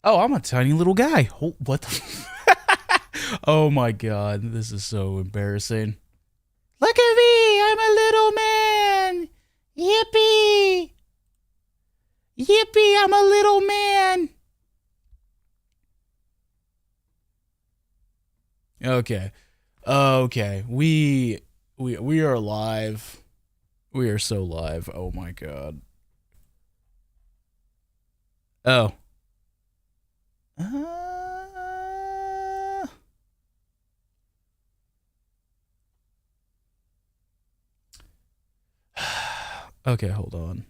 Oh, I'm a tiny little guy. Oh, what the? Oh my god, this is so embarrassing. Look at me, I'm a little man. Yippee! Yippee, I'm a little man. Okay. Okay. We are live. We are so live. Oh my god. Oh. Uh, okay, hold on.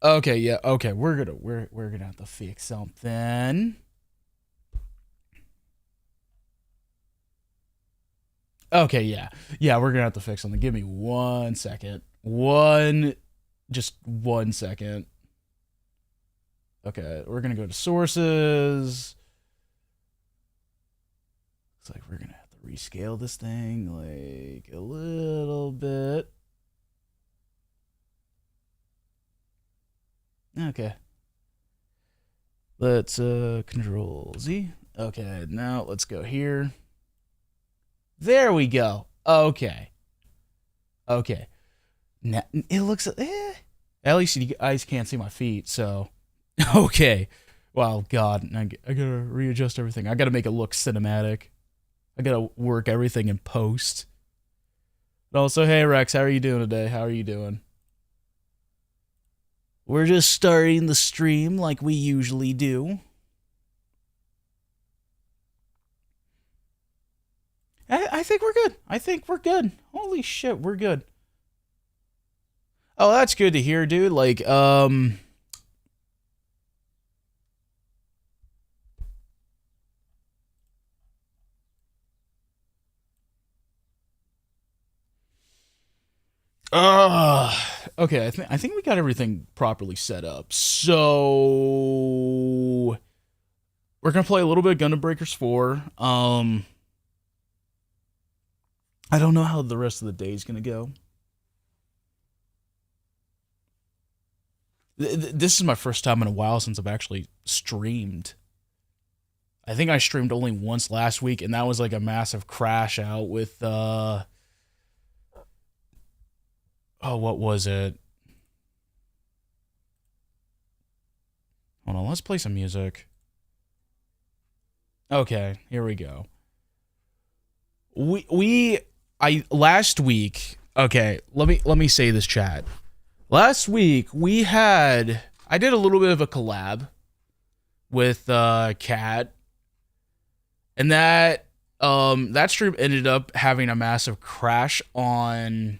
Okay, yeah, okay. We're gonna have to fix something. Okay, yeah. Yeah, we're gonna have to fix something. Give me 1 second. Just 1 second. Okay, we're gonna go to sources. Looks like we're gonna have to rescale this thing like a little bit. Okay. Let's control Z. Okay, now let's go here. There we go. Okay. Okay. Now, it looks at least you guys can't see my feet, so okay. Well, God, I gotta readjust everything. I gotta make it look cinematic. I gotta work everything in post. But also, hey Rex, how are you doing today? How are you doing? We're just starting the stream like we usually do. I think we're good. I think we're good. Holy shit, we're good. Oh, that's good to hear, dude. Like, okay, I think we got everything properly set up. So we're gonna play a little bit of Gundam Breakers 4. I don't know how the rest of the day is gonna go. This is my first time in a while since I've actually streamed. I think I streamed only once last week, and that was like a massive crash out with oh, what was it? Hold on, let's play some music. Okay, here we go. I last week. Okay, let me say this, chat. Last week I did a little bit of a collab with Cat, and that stream ended up having a massive crash on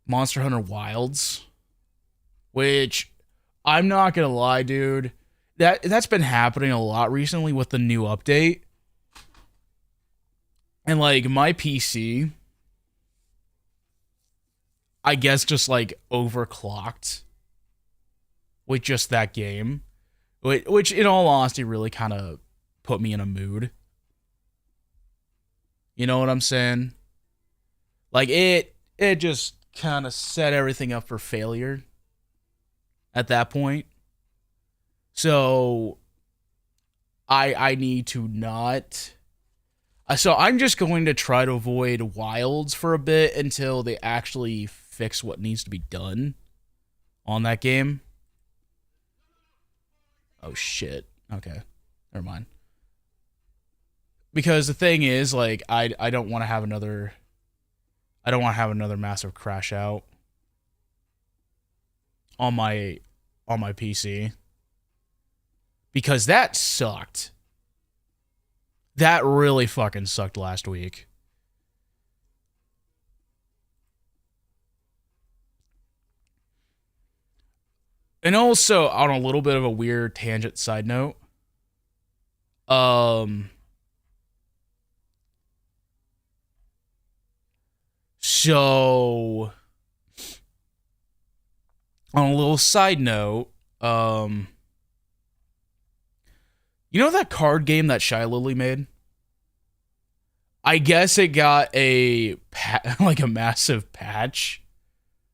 Monster Hunter Wilds, which I'm not gonna lie, dude. That's been happening a lot recently with the new update. And like my PC, I guess just like overclocked with just that game, which in all honesty really kind of put me in a mood. You know what I'm saying? Like it just kind of set everything up for failure at that point. So I need to not. So I'm just going to try to avoid wilds for a bit until they actually fix what needs to be done on that game. Oh shit. Okay. Never mind. Because the thing is, like, I don't want to have another massive crash out on my PC. Because that sucked. That really fucking sucked last week. And also, on a little bit of a weird tangent side note, so on a little side note, you know that card game that Shy Lily made? I guess it got like a massive patch.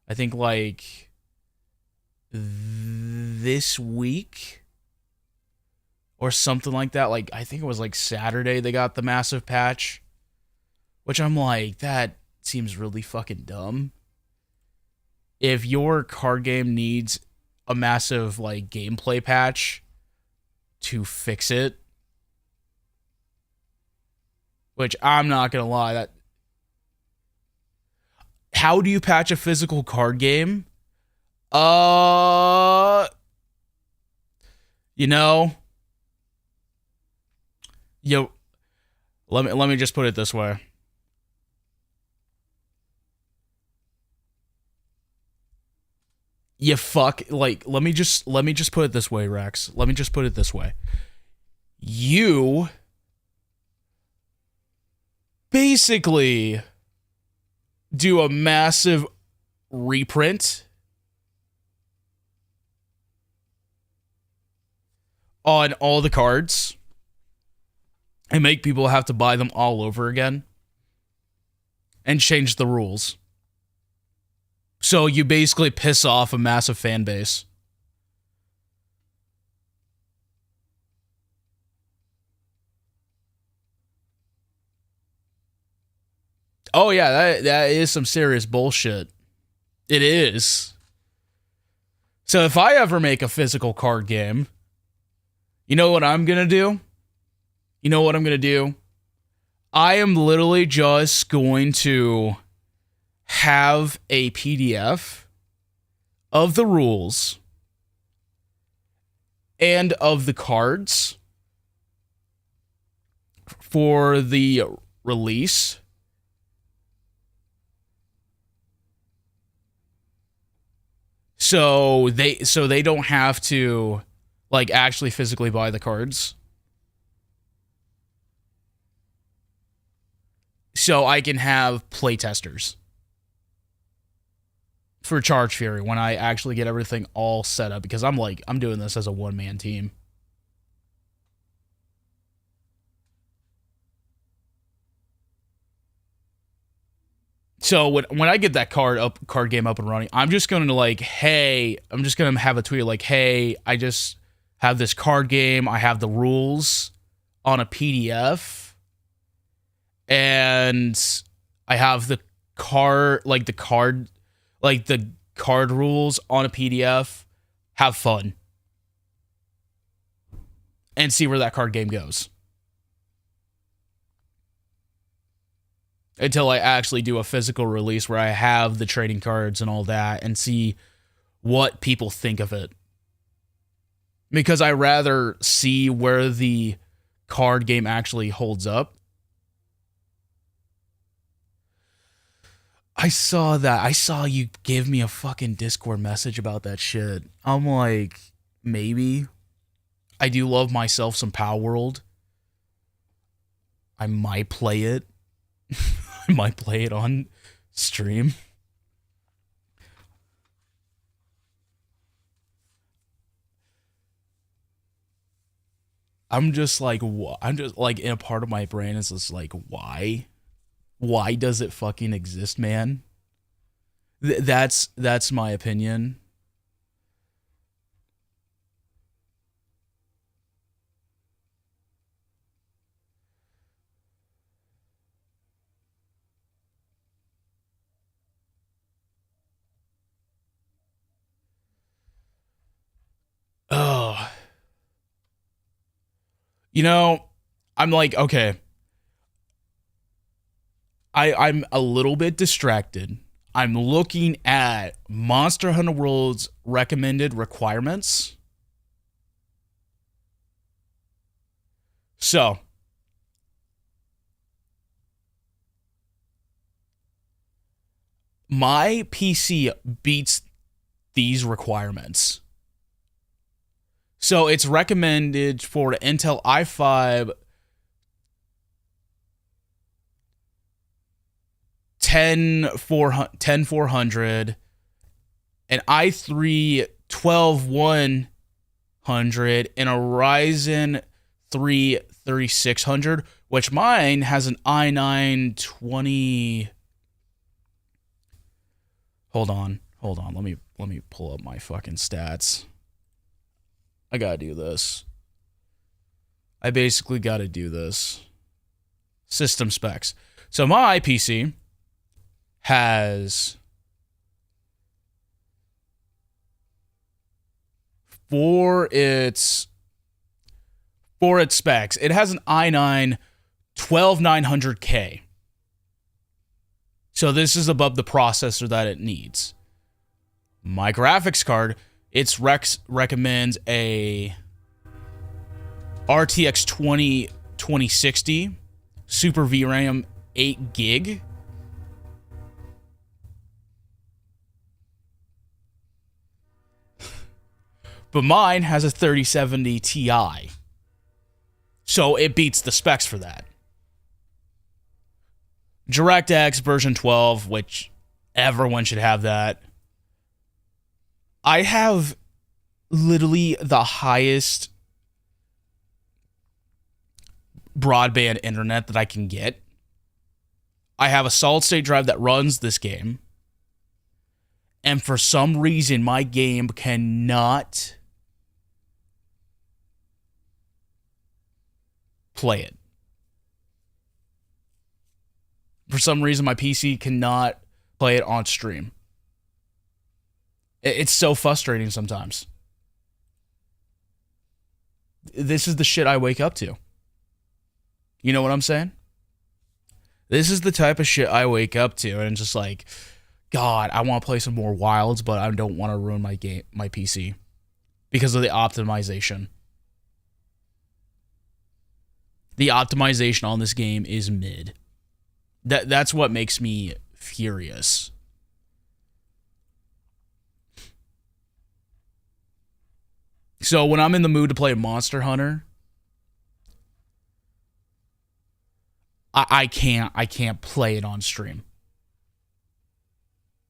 I think like this week or something like that. Like, I think it was like Saturday they got the massive patch, which I'm like, that seems really fucking dumb. If your card game needs a massive like gameplay patch to fix it, which I'm not gonna lie, that how do you patch a physical card game? You know, yo, let me just put it this way. You fuck, like, let me just put it this way, Rex. Let me just put it this way. You basically do a massive reprint on all the cards and make people have to buy them all over again and change the rules. So you basically piss off a massive fan base. Oh yeah, that is some serious bullshit. It is. So if I ever make a physical card game, you know what I'm gonna do? You know what I'm gonna do? I am literally just going to have a PDF of the rules and of the cards for the release. So they don't have to like actually physically buy the cards. So I can have playtesters for Charge Fury when I actually get everything all set up, because I'm doing this as a one-man team. So when I get that card game up and running, I'm just going to I'm just going to have a tweet like, hey, I just have this card game. I have the rules on a PDF, and I have the card rules on a PDF. Have fun and see where that card game goes. Until I actually do a physical release where I have the trading cards and all that and see what people think of it. Because I rather see where the card game actually holds up. I saw that. I saw you give me a fucking Discord message about that shit. I'm like, maybe. I do love myself some Power World. I might play it. I might play it on stream. I'm just like in a part of my brain is just like, why? Why does it fucking exist, man? That's my opinion. Oh. You know, I'm like, okay. I'm a little bit distracted. I'm looking at Monster Hunter World's recommended requirements. So, my PC beats these requirements. So it's recommended for the Intel i5 10400, an i3 12100, and a Ryzen 3 3600, which mine has an i9 20. Hold on. Let me let me pull up my fucking stats. I gotta do this. I basically gotta do this. System specs. So my PC has for its specs, it has an i9 12900K. So this is above the processor that it needs. My graphics card, it recommends a RTX 2060 Super VRAM 8 gig. But mine has a 3070 Ti. So it beats the specs for that. DirectX version 12, which everyone should have that. I have literally the highest broadband internet that I can get. I have a solid state drive that runs this game. And for some reason, my game cannot play it. For some reason, my PC cannot play it on stream. It's so frustrating sometimes. This is the shit I wake up to. You know what I'm saying? This is the type of shit I wake up to, and it's just like, God, I want to play some more Wilds, but I don't want to ruin my PC because of the optimization. The optimization on this game is mid. That's what makes me furious. So when I'm in the mood to play Monster Hunter, I can't play it on stream.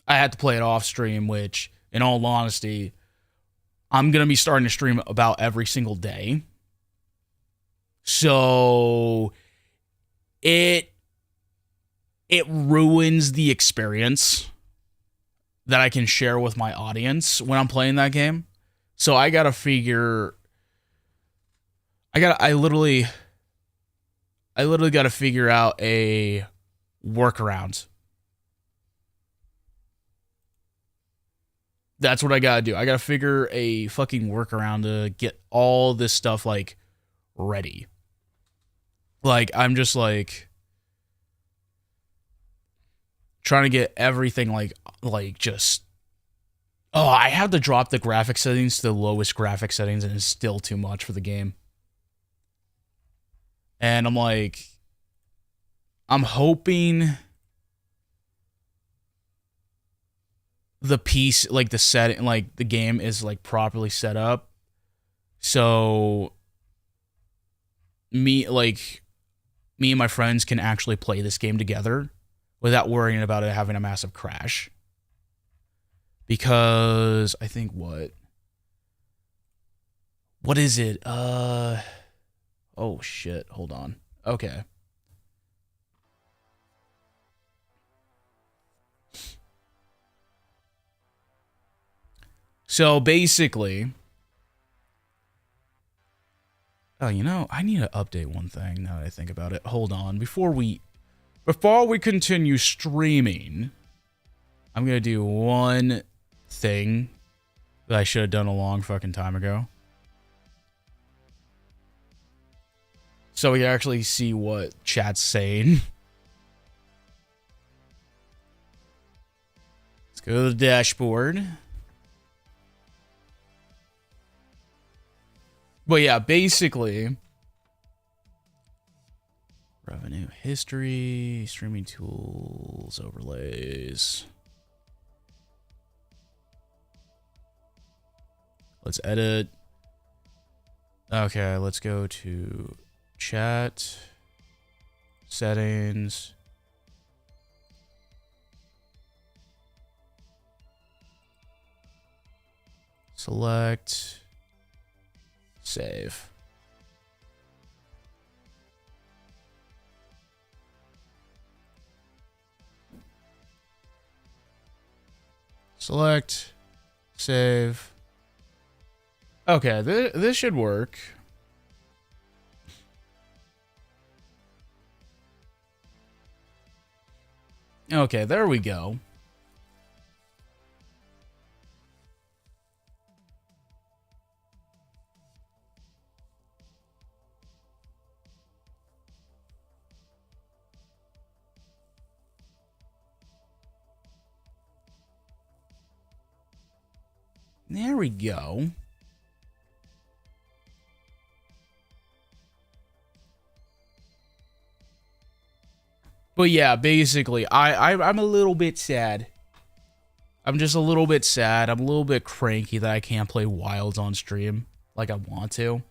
I had to play it off stream, which, in all honesty, I'm going to be starting to stream about every single day. So it ruins the experience that I can share with my audience when I'm playing that game. So I gotta figure. I literally gotta figure out a workaround. That's what I gotta do. I gotta figure a fucking workaround to get all this stuff like ready. Like I'm just like trying to get everything like just. Oh, I have to drop the graphic settings to the lowest graphic settings, and it's still too much for the game. And I'm like, I'm hoping the piece, like the setting, like the game is like properly set up. So me and my friends can actually play this game together without worrying about it having a massive crash. Because I think what is it? Oh shit, hold on. Okay. So basically, oh, you know, I need to update one thing now that I think about it. Hold on. Before we continue streaming, I'm going to do one thing that I should have done a long fucking time ago. So we can actually see what chat's saying. Let's go to the dashboard. But yeah, basically, revenue history, streaming tools, overlays. Let's edit. Okay, let's go to chat, settings. Select, save. Select, Save. Okay, this should work. Okay, there we go. There we go. But yeah, basically, I'm a little bit sad. I'm just a little bit sad. I'm a little bit cranky that I can't play Wilds on stream like I want to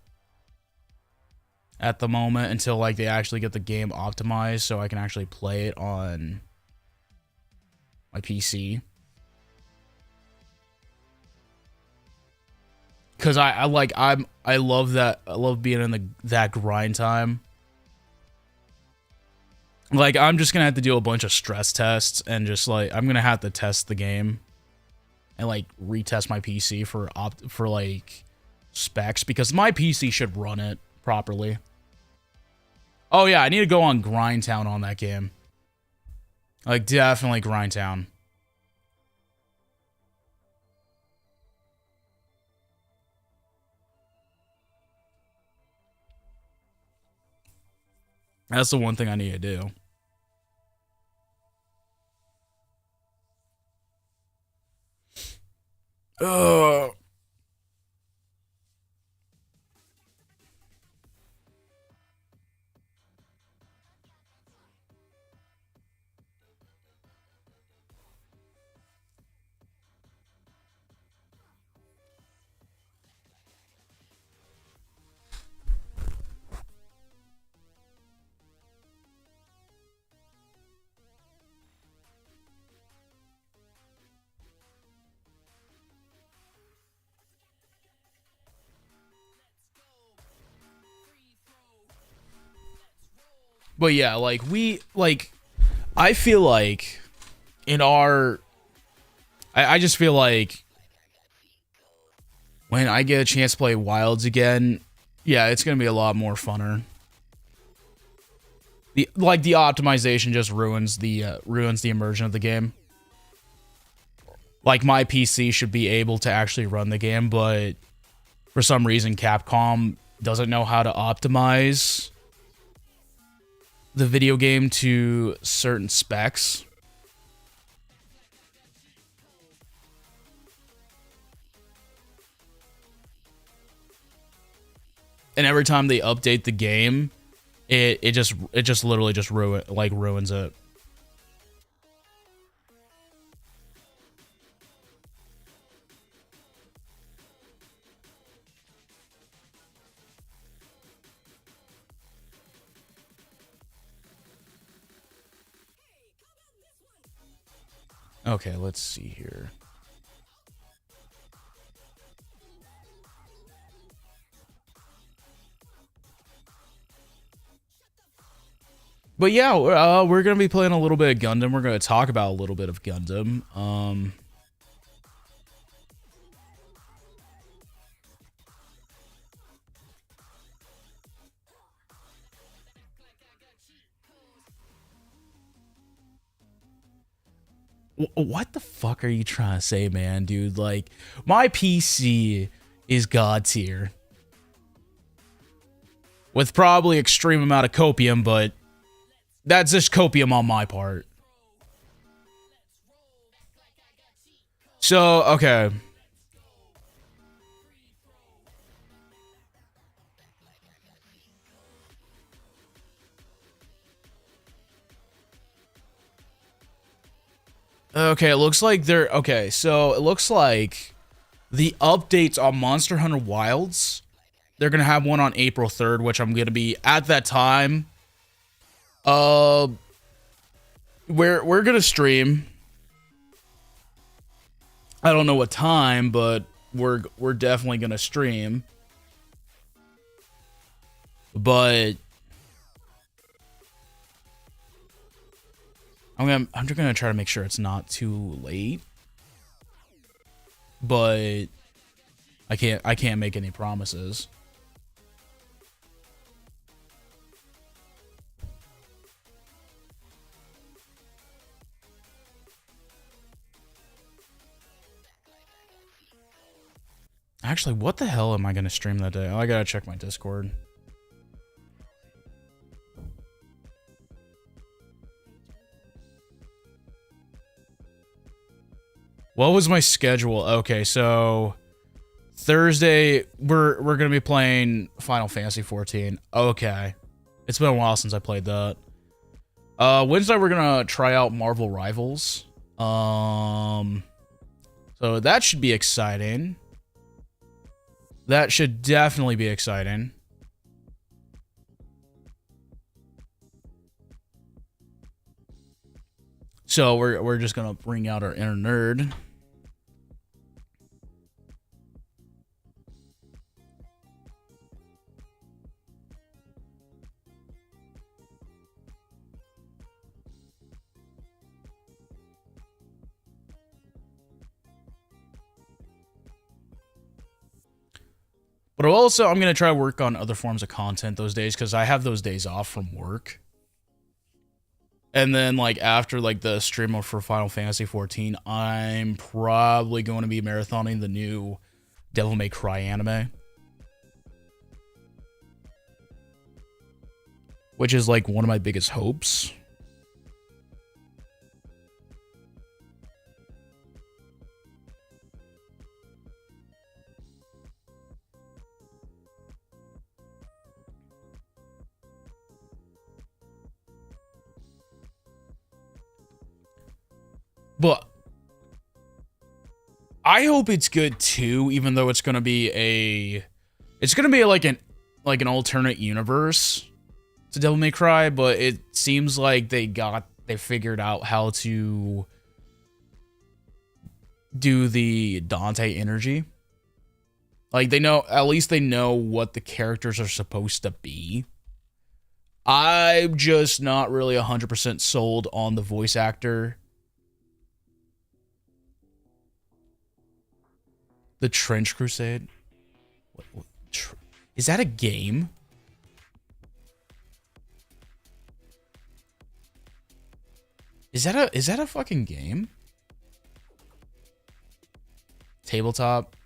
at the moment until like they actually get the game optimized so I can actually play it on my PC. Cause I love that. I love being in that grind time. Like, I'm just gonna have to do a bunch of stress tests and just like I'm gonna have to test the game and like retest my PC for like specs because my PC should run it properly. Oh yeah, I need to go on Grindtown on that game. Like, definitely Grindtown. That's the one thing I need to do. Ugh. But yeah, like I feel like in our, I just feel like when I get a chance to play Wilds again, yeah, it's gonna be a lot more funner. The optimization just ruins the immersion of the game. Like, my PC should be able to actually run the game, but for some reason Capcom doesn't know how to optimize the video game to certain specs. And every time they update the game, it just literally just ruins it. Okay, let's see here. But yeah, we're gonna be playing a little bit of Gundam. We're gonna talk about a little bit of Gundam. What the fuck are you trying to say, man, dude? Like, my PC is god tier. With probably extreme amount of copium, but that's just copium on my part. So, okay. Okay, it looks like they're... Okay, so it looks like the updates on Monster Hunter Wilds, they're going to have one on April 3rd, which I'm going to be at that time. We're going to stream. I don't know what time, but we're definitely going to stream. But I'm just gonna try to make sure it's not too late. but I can't make any promises. Actually, what the hell am I going to stream that day? Oh, I got to check my Discord. What was my schedule? Okay, so Thursday we're going to be playing Final Fantasy 14. Okay. It's been a while since I played that. Wednesday we're going to try out Marvel Rivals. So that should be exciting. That should definitely be exciting. So we're just gonna bring out our inner nerd. But also, I'm going to try to work on other forms of content those days because I have those days off from work. And then, like, after, like, the stream for Final Fantasy 14, I'm probably going to be marathoning the new Devil May Cry anime. Which is, like, one of my biggest hopes. But I hope it's good too, even though it's gonna be like an alternate universe to Devil May Cry, but it seems like they figured out how to do the Dante energy. Like at least they know what the characters are supposed to be. I'm just not really 100% sold on the voice actor. The Trench Crusade? Is that a game? Is that a fucking game? Tabletop?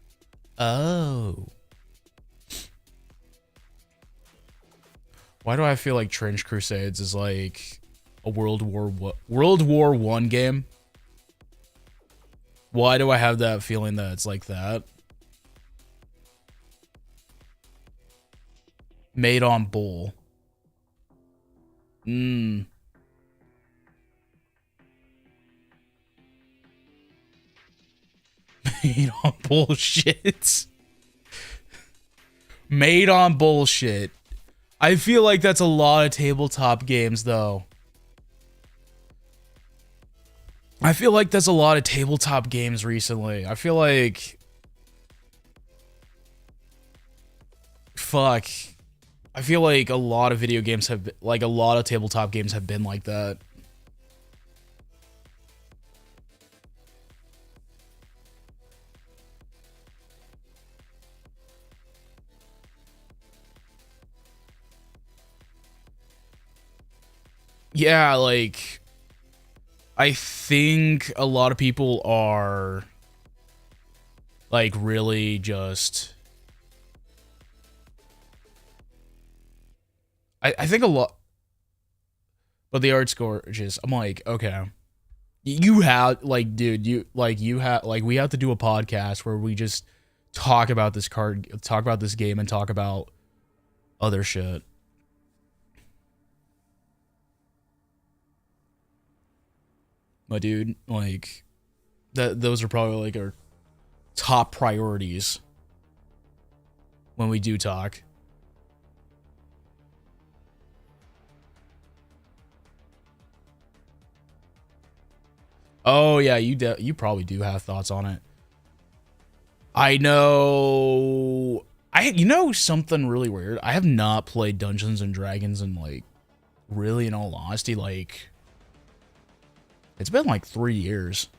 Oh. Why do I feel like Trench Crusades is like a World War I game? Why do I have that feeling that it's like that? Made on Bull. Made on bullshit. Made on bullshit. I feel like that's a lot of tabletop games, though. I feel like there's a lot of tabletop games recently. I feel like... Fuck. I feel like a lot of video games have... Like, a lot of tabletop games have been like that. Yeah, like... I think a lot of people are... Like, really just... I think a lot... But the art's gorgeous. I'm like, okay. You have... Like, dude, you have... Like, we have to do a podcast where we just talk about this talk about this game, and talk about other shit. My dude, like, those are probably like our top priorities when we do talk. Oh yeah, you probably do have thoughts on it. I know. You know something really weird? I have not played Dungeons and Dragons in, like, really, in all honesty, like, it's been like 3 years.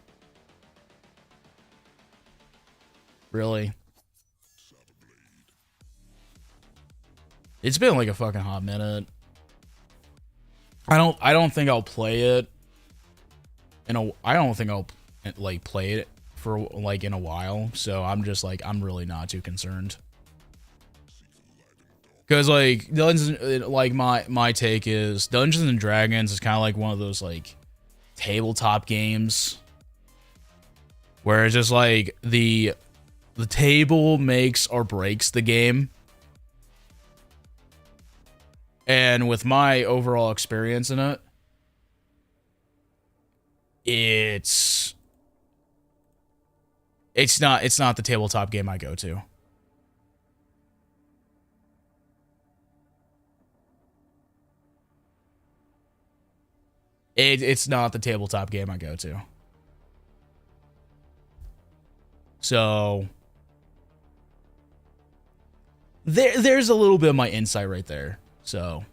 Really. It's been like a fucking hot minute. I don't think I'll play it I don't think I'll like play it for like in a while, so I'm just like I'm really not too concerned. Cuz like Dungeons, like my take is Dungeons and Dragons is kind of like one of those like tabletop games where it's just like the table makes or breaks the game. And with my overall experience in it, it's not the tabletop game I go to. It's not the tabletop game I go to. So there's a little bit of my insight right there. So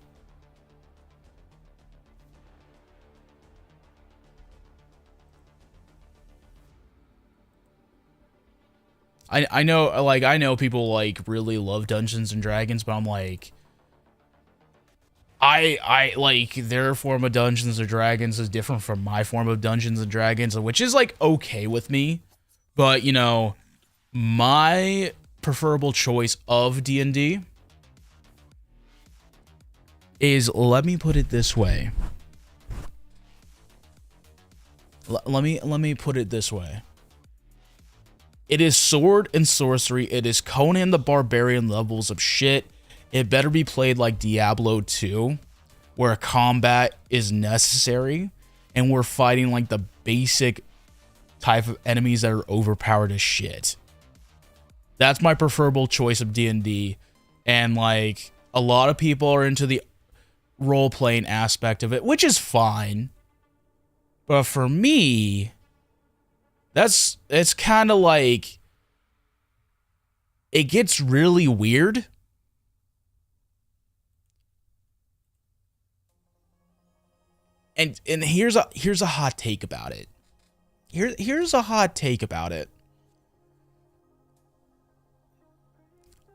I know, like, I know people like really love Dungeons and Dragons, but I'm like, I like their form of Dungeons and Dragons is different from my form of Dungeons and Dragons, which is like okay with me, but you know, my preferable choice of D&D is, let me put it this way. Let me put it this way. It is sword and sorcery. It is Conan the Barbarian levels of shit. It better be played like Diablo 2, where combat is necessary, and we're fighting like the basic type of enemies that are overpowered as shit. That's my preferable choice of D&D, and like a lot of people are into the role-playing aspect of it, which is fine. But for me, it's kind of like, it gets really weird. And here's a hot take about it. Here's a hot take about it.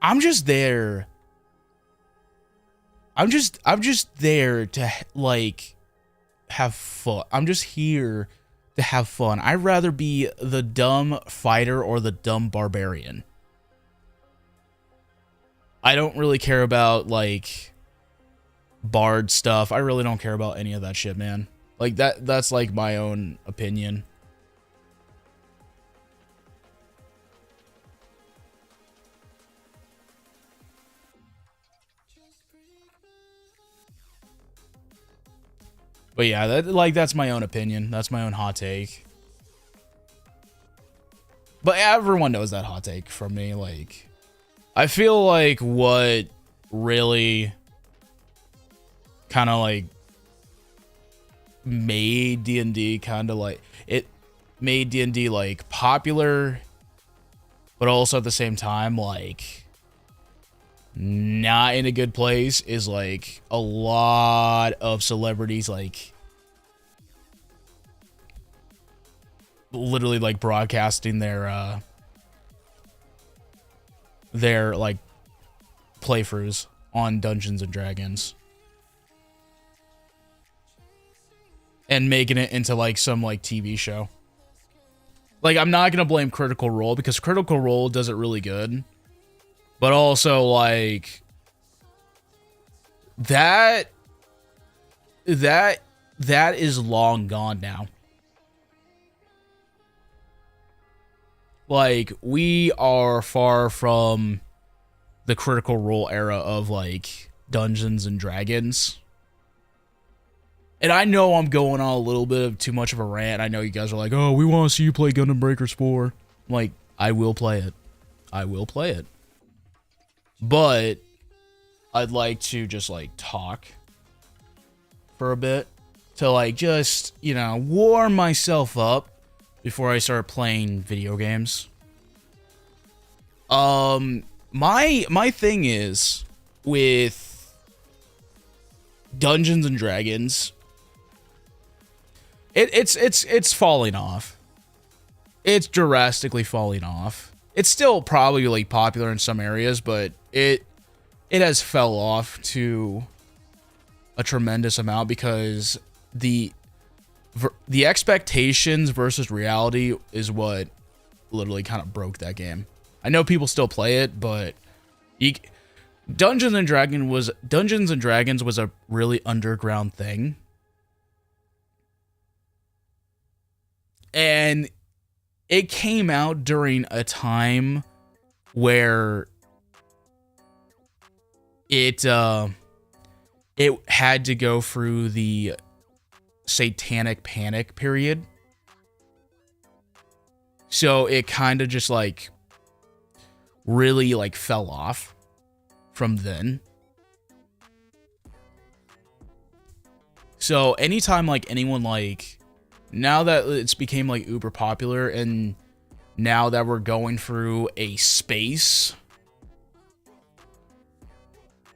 I'm just there. I'm just there to like have fun. I'm just here to have fun. I'd rather be the dumb fighter or the dumb barbarian. I don't really care about like bard stuff. I really don't care about any of that shit, man. Like that's like my own opinion. But yeah, that's my own opinion. That's my own hot take. But everyone knows that hot take from me. Like, I feel like what really kind of like made D&D kind of like, it made D&D like popular, but also at the same time like not in a good place, is like a lot of celebrities like literally like broadcasting their like playthroughs on Dungeons and Dragons and making it into like some like TV show. Like, I'm not gonna blame Critical Role, because Critical Role does it really good. But also, like, that is long gone now. Like, we are far from the Critical Role era of, like, Dungeons and Dragons. And I know I'm going on a little bit of too much of a rant. I know you guys are like, oh, we want to see you play Gundam Breakers 4. I'm like, I will play it. I will play it. But I'd like to just like talk for a bit to like just, you know, warm myself up before I start playing video games. My thing is with Dungeons and Dragons, it's falling off. It's drastically falling off. it's still probably like popular in some areas, but it has fell off to a tremendous amount because the expectations versus reality is what literally kind of broke that game. I know people still play it, but Dungeons and Dragons was a really underground thing. And it came out during a time where it had to go through the satanic panic period. So it kind of just like really like fell off from then. So anytime like anyone like, now that it's became like uber popular and now that we're going through a space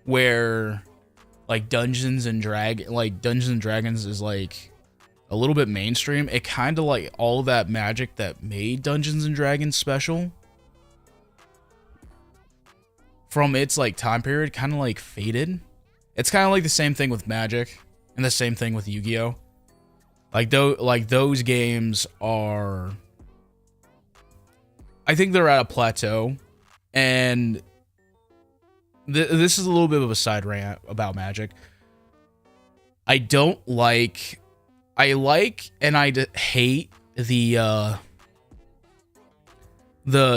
where like Dungeons and Dragons is like a little bit mainstream, it kind of like all that magic that made Dungeons and Dragons special from its like time period kind of like faded. It's kind of like the same thing with Magic and the same thing with Yu-Gi-Oh. Like those games are, I think they're at a plateau, and this is a little bit of a side rant about Magic. I like and I hate the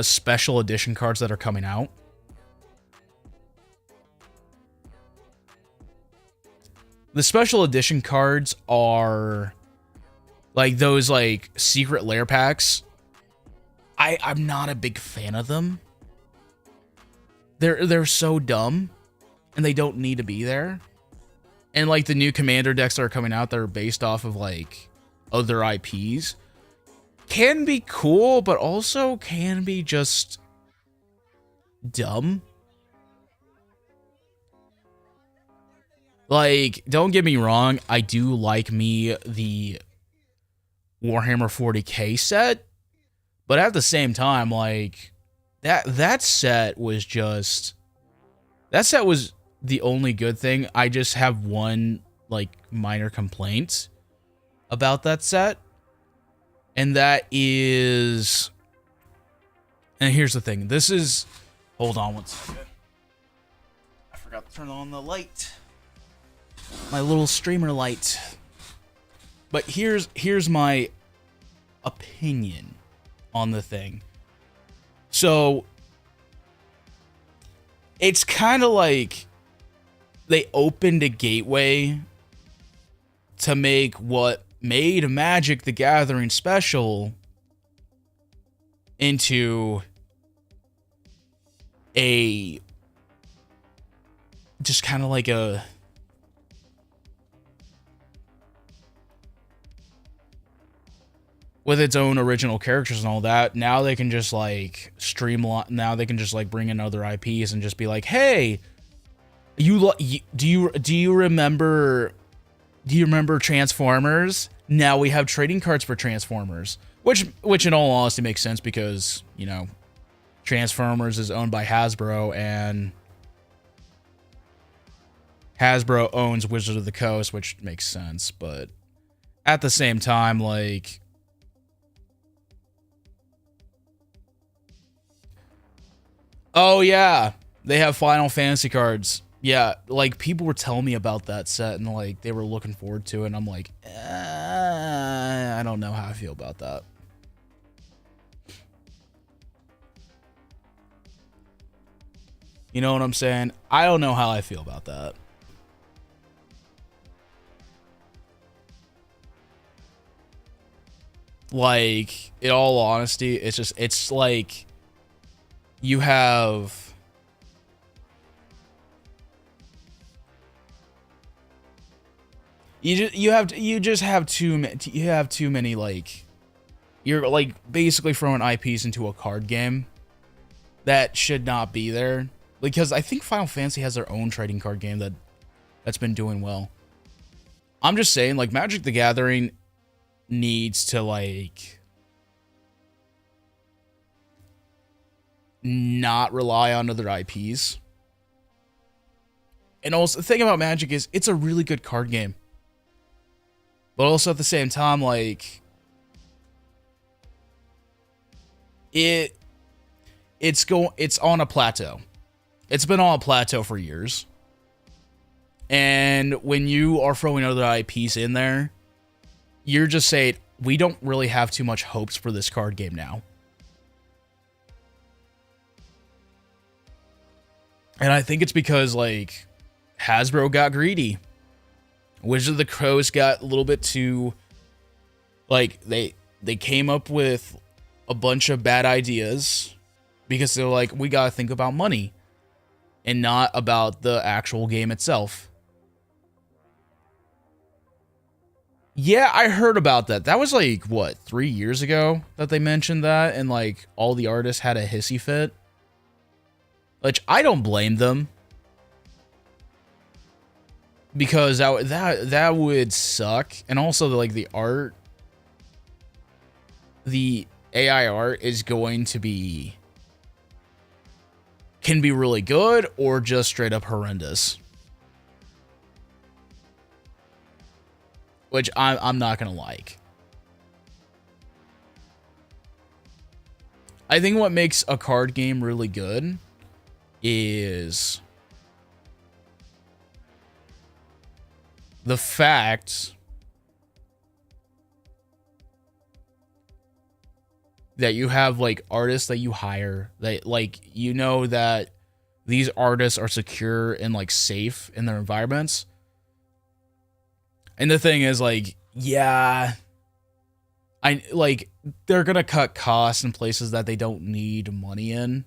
special edition cards that are coming out. The special edition cards are like those like secret lair packs. I'm not a big fan of them. They're so dumb and they don't need to be there. And like the new commander decks that are coming out that are based off of like other IPs can be cool, but also can be just dumb. Like, don't get me wrong, I do like me the Warhammer 40k set, but at the same time, like that set was the only good thing. I just have one like minor complaint about that set, and that is, and here's the thing. This is, hold on one second. I forgot to turn on the light. My little streamer light. But here's my opinion on the thing. So it's kind of like they opened a gateway to make what made Magic the Gathering special into a just kind of like a with its own original characters and all that. Now they can just like streamline. Now they can just like bring in other IPs and just be like, "Hey, do you remember Transformers? Now we have trading cards for Transformers." Which in all honesty makes sense because, you know, Transformers is owned by Hasbro and Hasbro owns Wizard of the Coast, which makes sense, but at the same time, like, oh yeah, they have Final Fantasy cards. Yeah, like people were telling me about that set and like they were looking forward to it, and I'm like, I don't know how I feel about that. You know what I'm saying? I don't know how I feel about that. Like, in all honesty, it's like you have you just have too many, like, you're like basically throwing IPs into a card game that should not be there, because I think Final Fantasy has their own trading card game that's been doing well. I'm just saying, like, Magic the Gathering needs to, like, not rely on other IPs. And also, the thing about Magic is it's a really good card game. But also at the same time, like, it's on a plateau. It's been on a plateau for years. And when you are throwing other IPs in there, you're just saying, we don't really have too much hopes for this card game now. And I think it's because, like, Hasbro got greedy. Wizards of the Coast got a little bit too, like, they came up with a bunch of bad ideas because they're like, we gotta think about money and not about the actual game itself. Yeah, I heard about that. That was like, what, 3 years ago that they mentioned that, and like all the artists had a hissy fit. Which I don't blame them, because that would suck. And also, like, the art, the AI art is going to can be really good or just straight up horrendous. Which I'm not gonna like. I think what makes a card game really good is the fact that you have, like, artists that you hire that, like, you know that these artists are secure and, like, safe in their environments. And the thing is, like, yeah, they're gonna cut costs in places that they don't need money in.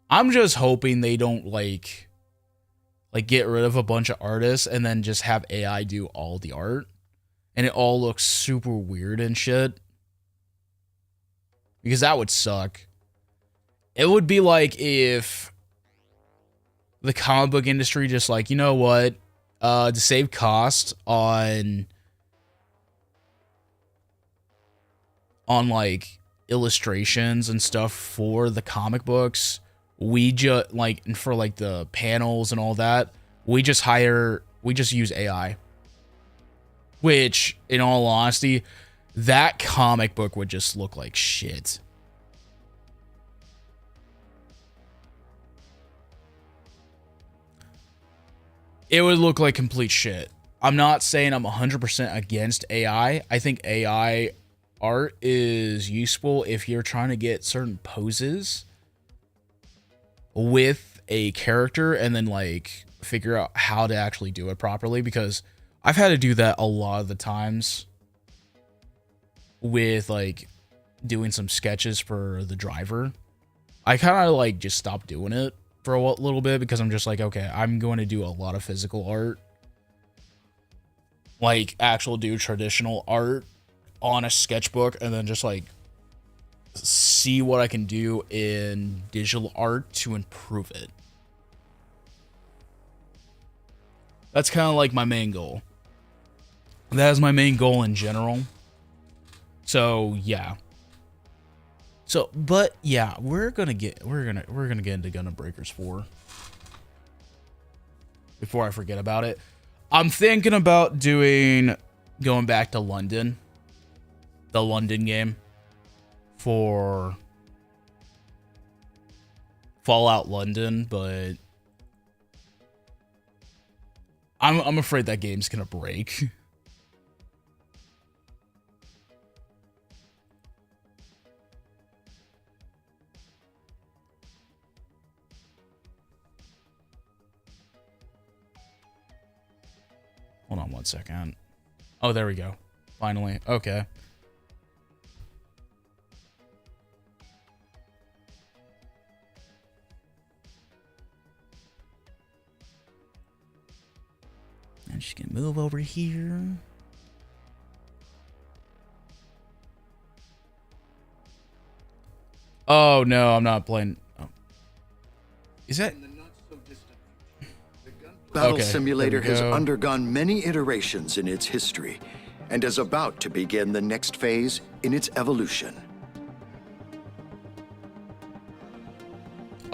I'm just hoping they don't, like get rid of a bunch of artists and then just have AI do all the art, and it all looks super weird and shit. Because that would suck. It would be like if the comic book industry just, like, you know what, to save cost on like illustrations and stuff for the comic books, we just, like, for like the panels and all that, we just use AI. Which, in all honesty, that comic book would just look like shit. It would look like complete shit. I'm not saying I'm 100% against AI. I think AI art is useful if you're trying to get certain poses with a character and then, like, figure out how to actually do it properly, because I've had to do that a lot of the times with, like, doing some sketches for the driver. I kind of, like, just stopped doing it for a little bit because I'm just like, okay, I'm going to do a lot of physical art, like actual do traditional art on a sketchbook, and then just, like, see what I can do in digital art to improve it. That's kind of like my main goal. That is my main goal in general. So yeah. So, but yeah, we're gonna get into Gunna Breakers 4 before I forget about it. I'm thinking about going back to London, the London game, for Fallout London, but I'm afraid that game's gonna break. Hold on one second. Oh, there we go. Finally. Okay. I'm just gonna move over here. Oh, no, I'm not playing. Oh. Is that... Battle Simulator has undergone many iterations in its history and is about to begin the next phase in its evolution.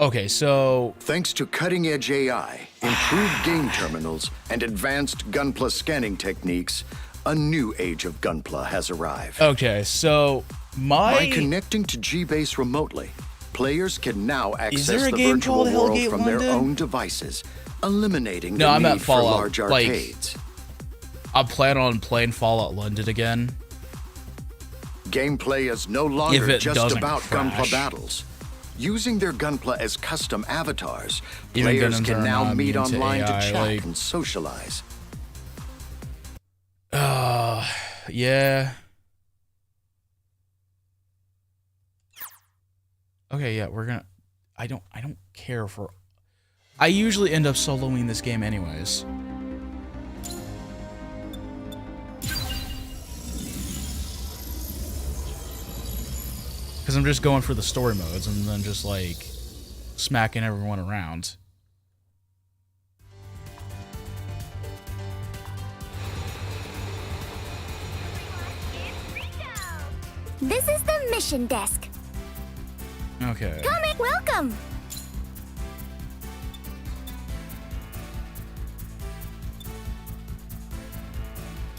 Okay, so Thanks to cutting-edge AI, improved game terminals, and advanced Gunpla scanning techniques, a new age of Gunpla has arrived. okay, so By connecting to G-Base remotely, players can now access there a the game virtual called world Hellgate from their London? own devices, eliminating No, the I'm at need for Fallout, large like- arcades. I plan on playing Fallout London again. Gameplay is no If longer it just doesn't about crash. Gunpla battles. Using their Gunpla as custom avatars, Even players Gundams can are now not meet immune to online to AI, chat like- and socialize. Yeah. Okay, yeah, we're gonna... I don't care for... I usually end up soloing this game anyways. Because I'm just going for the story modes and then just, like, smacking everyone around. This is the mission desk. Okay. Come in, welcome.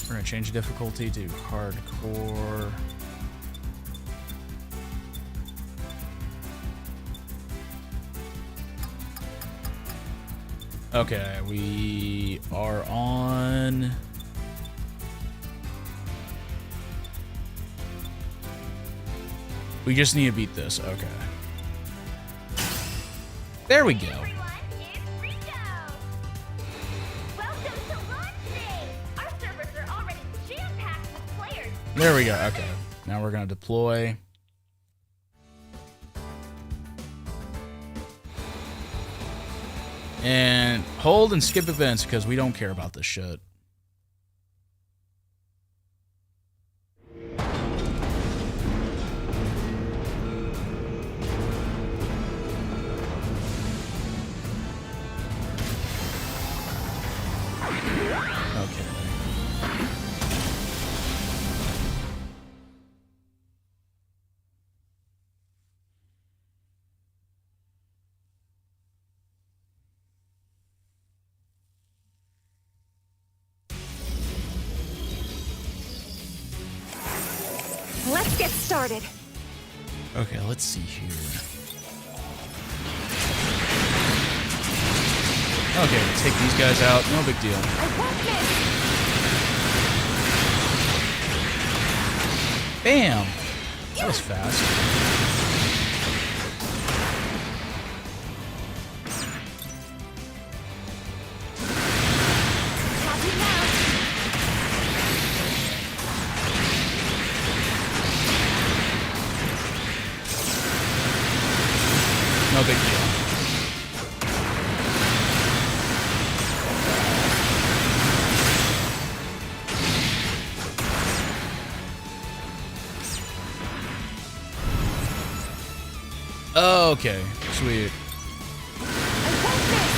We're gonna change the difficulty to hardcore. Okay, we are on... We just need to beat this, okay. There we go. Everyone, it's Rico. Welcome to launch day. Our servers are already jam-packed with players. There we go, okay. Now we're gonna deploy. And hold and skip events because we don't care about this shit. Okay. Let's get started. Okay, let's see here. Okay, take these guys out. No big deal. I won't miss. Bam! That was fast. Copy now. No big deal. Okay, sweet. I won't miss.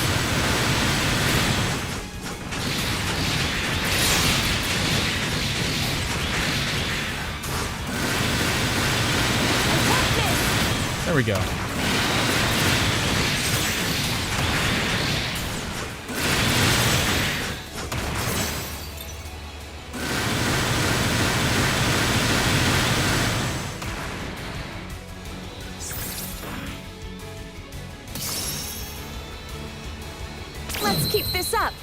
I won't miss. There we go. Let's keep this up.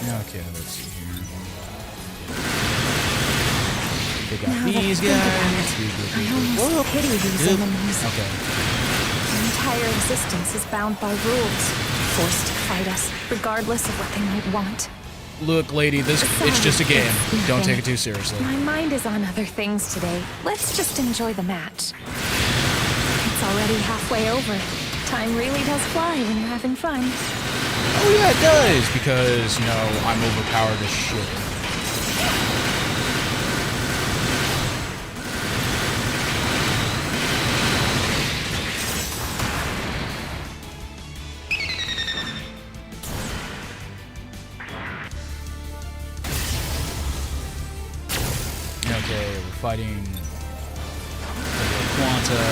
Okay, let's see here. They got Now that I these think about guys. I almost pity these enemies. Okay. Their entire existence is bound by rules, forced to fight us, regardless of what they might want. Look, lady, it's just a game. Don't take it too seriously. My mind is on other things today. Let's just enjoy the match. It's already halfway over. Time really does fly when you're having fun. Oh yeah, it does, because, you know, I'm overpowered as shit. fighting Quanta.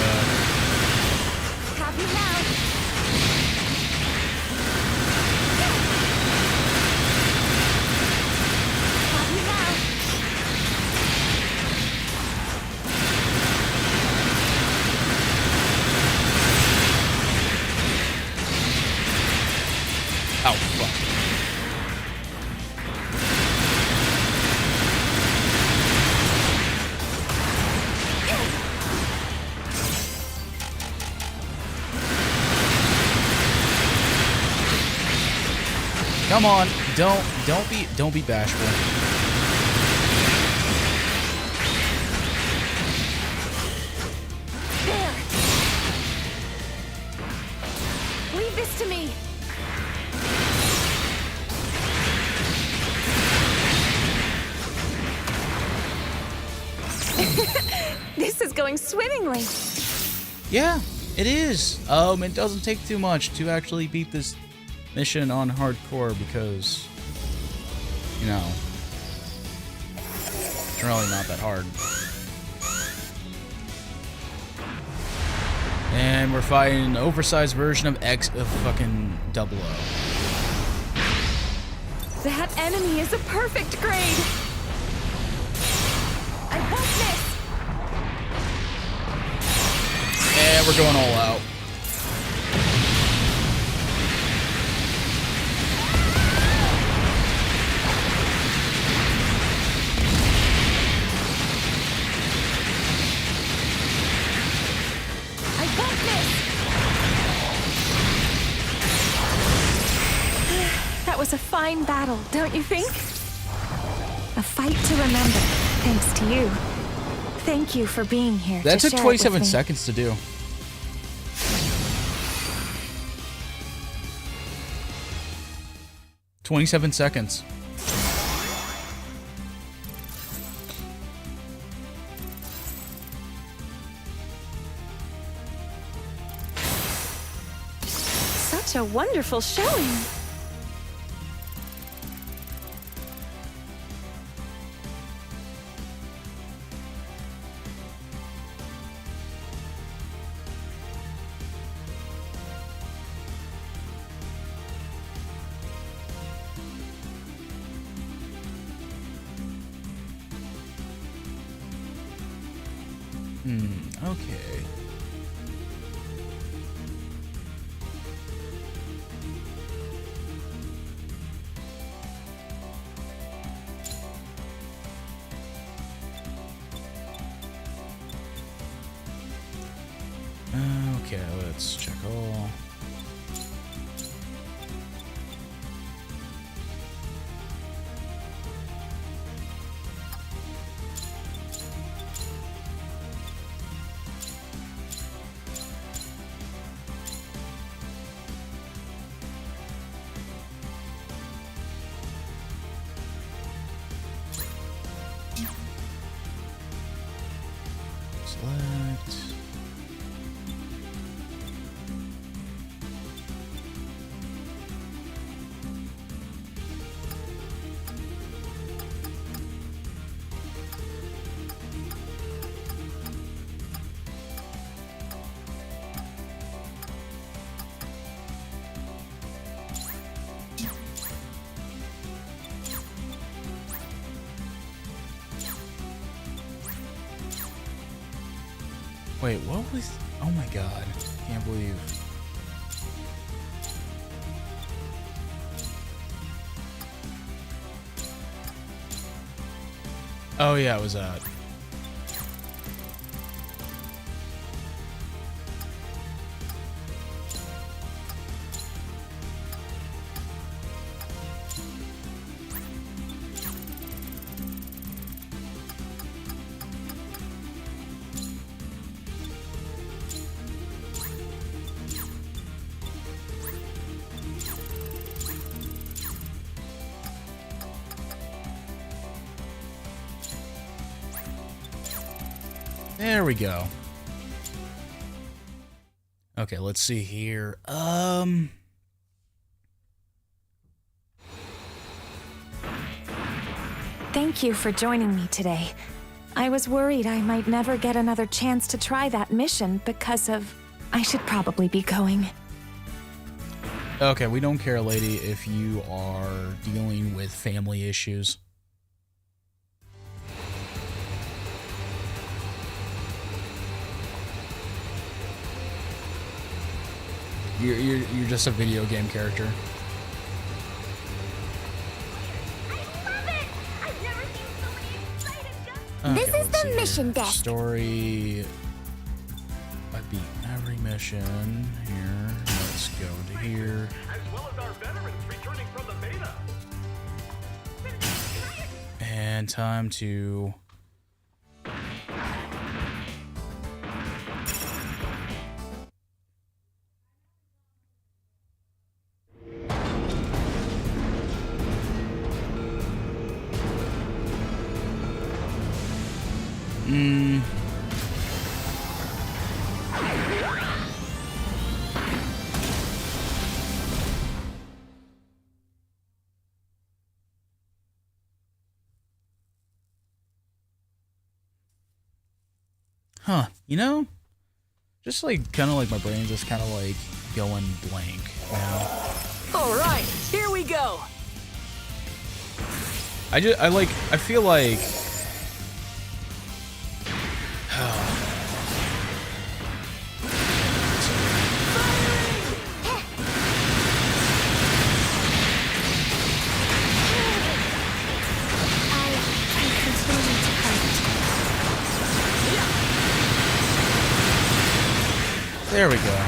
Have you now? Have you now? Oh, fuck. Come on, don't be bashful. There. Leave this to me. This is going swimmingly. Yeah, it is. It doesn't take too much to actually beat this mission on hardcore because, you know, it's really not that hard. And we're fighting an oversized version of fucking 00. That enemy is a perfect grade. I won't miss. And we're going all out. I won't miss. That was a fine battle, don't you think? A fight to remember, thanks to you. Thank you for being here. That to took share it with 27 me. seconds to do. "27 seconds. Such a wonderful showing. Okay. Okay, let's check all. Select. Wait, what was... Oh my god. Can't believe... Oh yeah, it was that. There we go. Okay, let's see here. Thank you for joining me today. I was worried I might never get another chance to try that mission because of... I should probably be going. Okay, we don't care, lady, if you are dealing with family issues. You're just a video game character. This is let's the see here. mission desk. Story. I beat every mission here. Let's go to here. As well as our veterans returning from the beta. And time to... Huh, you know? Just like, kind of like my brain's just kind of like going blank, you know? Alright, here we go! I feel like... I continue to fight. There we go.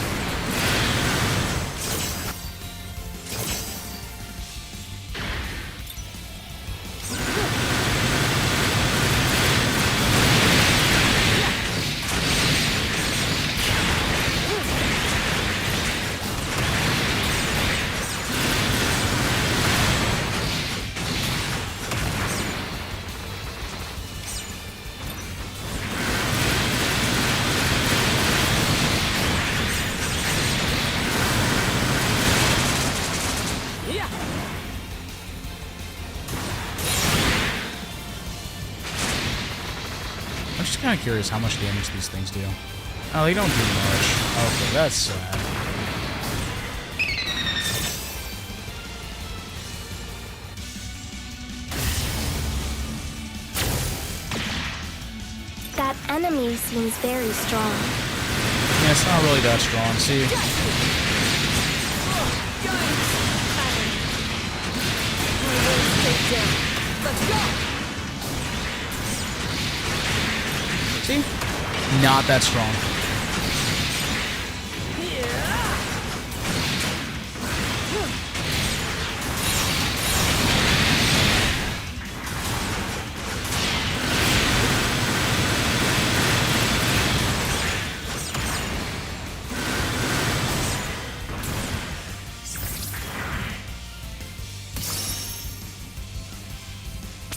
I'm just kind of curious how much damage these things do. Oh, they don't do much. Okay, that's sad. That enemy seems very strong. Yeah, it's not really that strong. See? Let's go! See? Not that strong.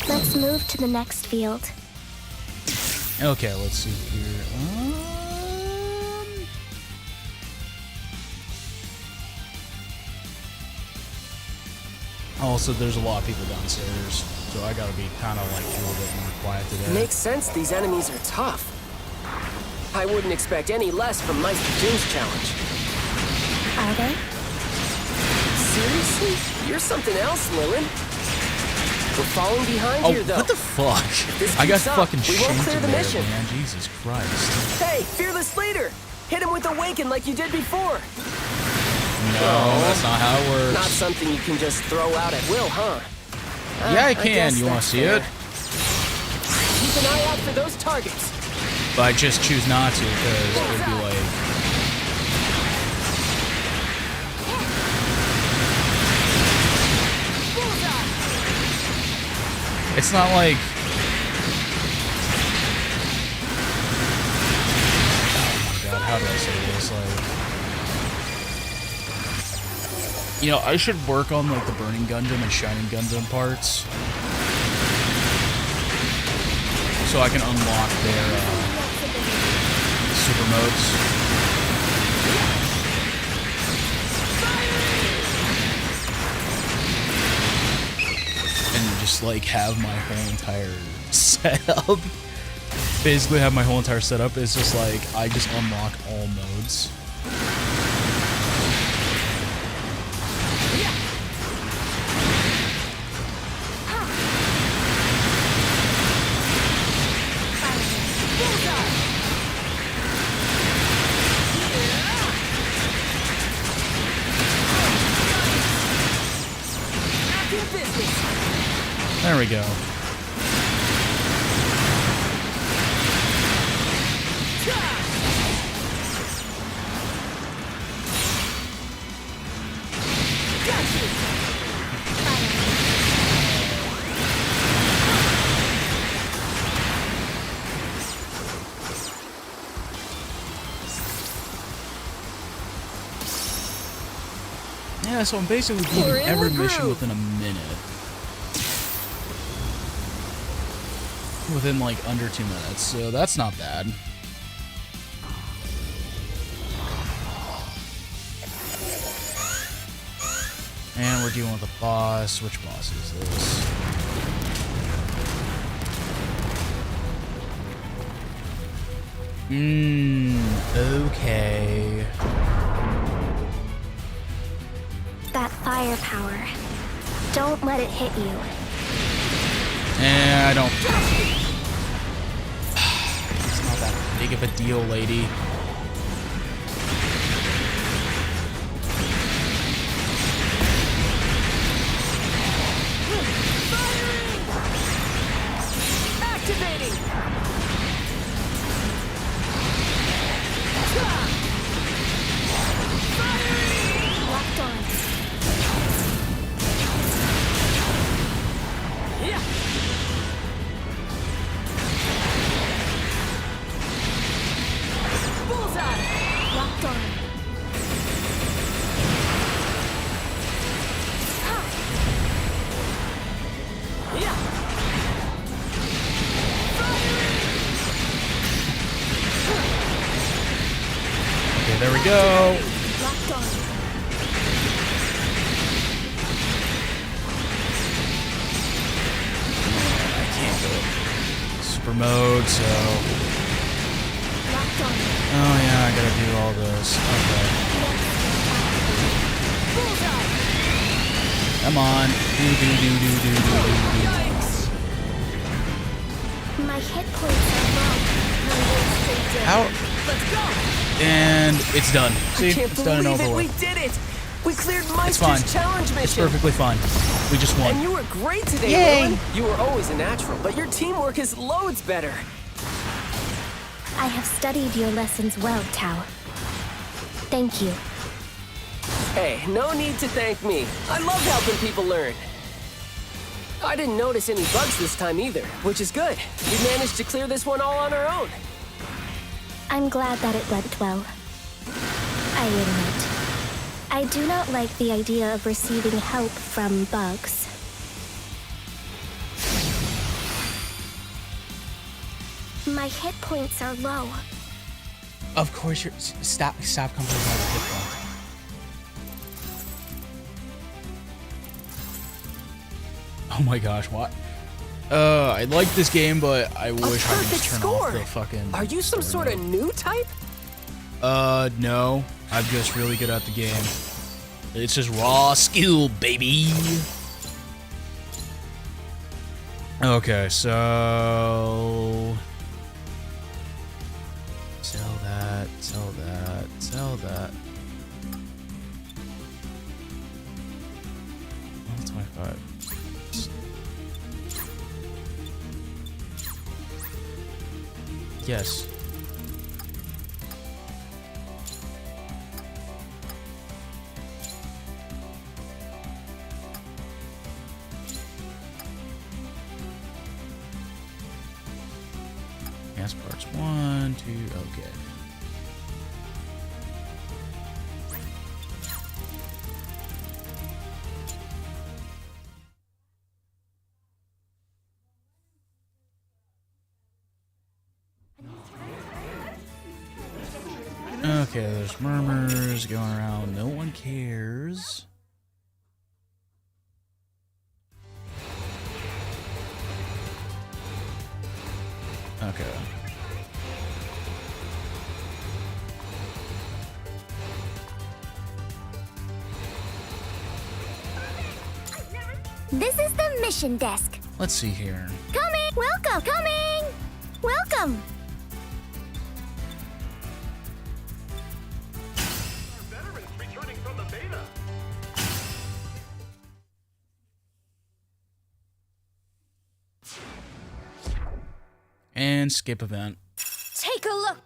Let's move to the next field. Okay, let's see here. Also, there's a lot of people downstairs, so I gotta be kind of like a little bit more quiet today. Makes sense these enemies are tough. I wouldn't expect any less from Meister Jing's challenge. Are they? Seriously? You're something else, Lilin. We're falling behind Oh, here, though. what the fuck? this I got keeps up, fucking we won't shanked clear the there, mission. man. Jesus Christ. Hey, fearless leader! Hit him with Awaken like you did before. No, that's not how it works. Not something you can just throw out at will, huh? Yeah, I guess can. You want that's to see fair. it? Keep an eye out for those targets. But I just choose not to because it would be like... It's not like... Oh my god, how do I say this? Like... You know, I should work on like the Burning Gundam and Shining Gundam parts. So I can unlock their super modes. And just like have my whole entire setup basically have my whole entire setup is just like I just unlock all modes. There we go. Yeah, so I'm basically beating every mission within a minute. Within like under 2 minutes, so that's not bad. And we're dealing with a boss. Which boss is this? Okay. That firepower. Don't let it hit you. I don't. It's not that big of a deal, lady. Activating! Locked on. Yeah! Bullseye! Locked on. Yeah! Okay, there we go. Locked on. I can't go super mode, so. Locked on. Oh yeah, I gotta do all this. Okay. Come on. Do. My hit points are low. How? Let's go! And it's done. See? I can't It's done and believe over it! We with. did it! We cleared It's fine. Meister's challenge mission! It's perfectly fine. We just And won. you were great today, Yay! Rowan. You were always a natural, but your teamwork is loads better. I have studied your lessons well, Tao. Thank you. Hey, no need to thank me. I love helping people learn. I didn't notice any bugs this time either, which is good. We managed to clear this one all on our own. I'm glad that it went well. I admit, I do not like the idea of receiving help from bugs. My hit points are low. Of course you're. Stop complaining about the hit point. Oh my gosh, what? I like this game, but I wish I could perfect just turn score. off the fucking. Are you some story sort of mode. new type? No. I'm just really good at the game. It's just raw skill, baby. Okay, so. Sell that, sell that, sell that. 25. Yes. Gas parts 1, 2, okay. Okay, there's murmurs going around. No one cares. Okay. This is the mission desk. Let's see here. Coming! Welcome! Coming! Welcome! Our veterans returning from the beta. And skip event. Take a look!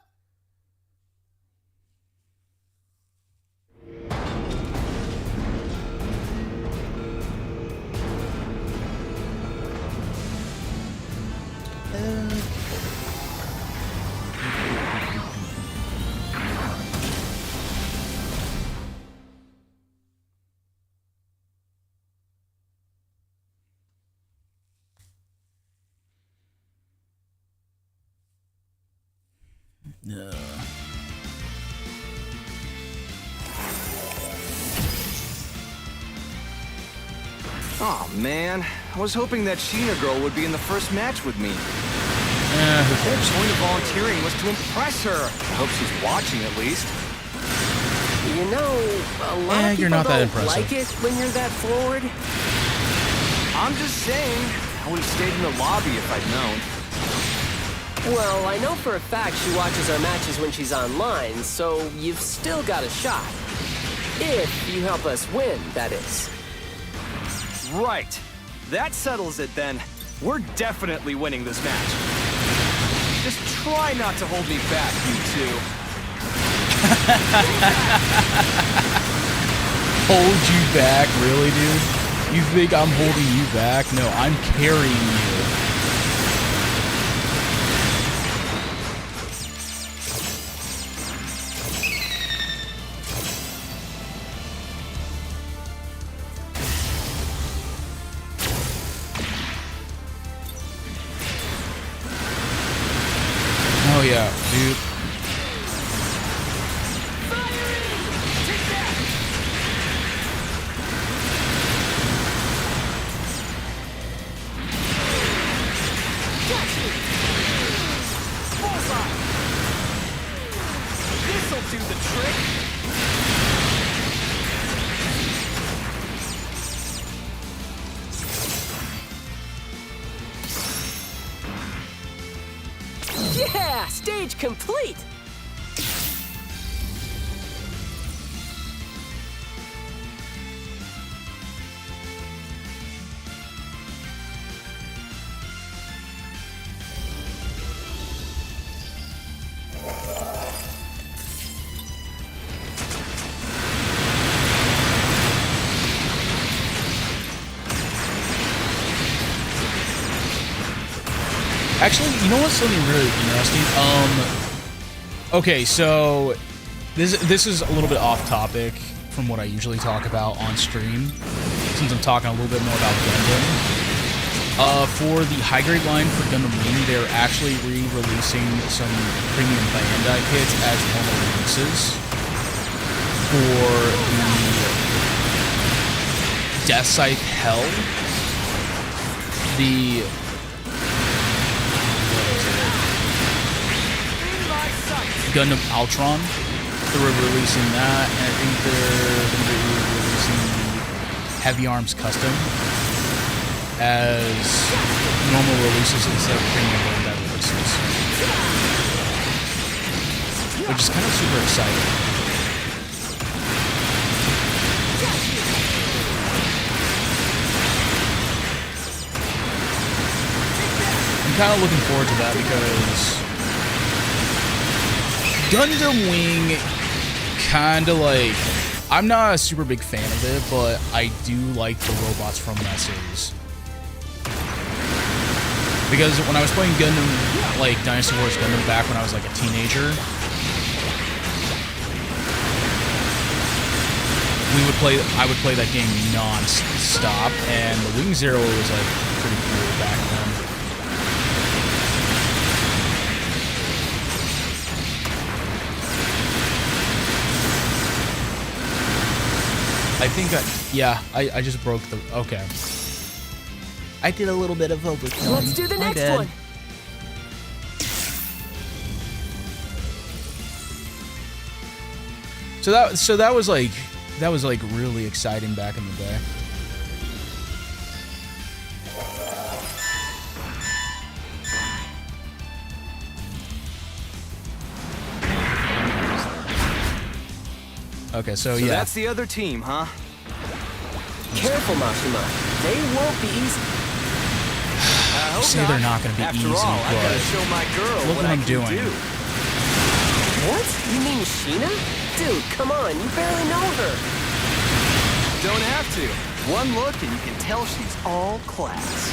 Oh man, I was hoping that Sheena girl would be in the first match with me. Who The cares? point of volunteering was to impress her. I hope she's watching at least. You know, a lot of you're people not that don't impressive. like it when you're that forward. I'm just saying, I would have stayed in the lobby if I'd known. Well, I know for a fact she watches our matches when she's online, so you've still got a shot. If you help us win, that is. Right. That settles it then. We're definitely winning this match. Just try not to hold me back, you two. Hold you back? Really, dude? You think I'm holding you back? No, I'm carrying you. Oh yeah, dude. This'll do the trick. Yeah, stage complete. Actually, you know what's something really interesting? Okay, so this is a little bit off topic from what I usually talk about on stream, since I'm talking a little bit more about Gundam. For the high grade line for Gundam Wing, they're actually re-releasing some premium Bandai kits as normal releases for the Death Scythe Hell, the Gundam Altron. They're releasing that, and I think they're going to be releasing the Heavy Arms Custom as normal releases instead of premium Bandai releases, which is kind of super exciting. I'm kind of looking forward to that because Gundam Wing, kind of like, I'm not a super big fan of it, but I do like the robots from that series. Because when I was playing Gundam, like Dynasty Wars Gundam back when I was like a teenager, I would play that game non-stop, and the Wing Zero was like pretty cool back then. I think I just broke the, okay. I did a little bit of overkill. Let's do the next one. So that was like really exciting back in the day. Okay, so So yeah. that's the other team, huh? Careful, Mashima. They won't be easy. I hope Say they're not gonna be After easy, all, I gotta but show my girl look what I I'm can doing. do. What? You mean Sheena? Dude, come on. You barely know her. Don't have to. One look and you can tell she's all class.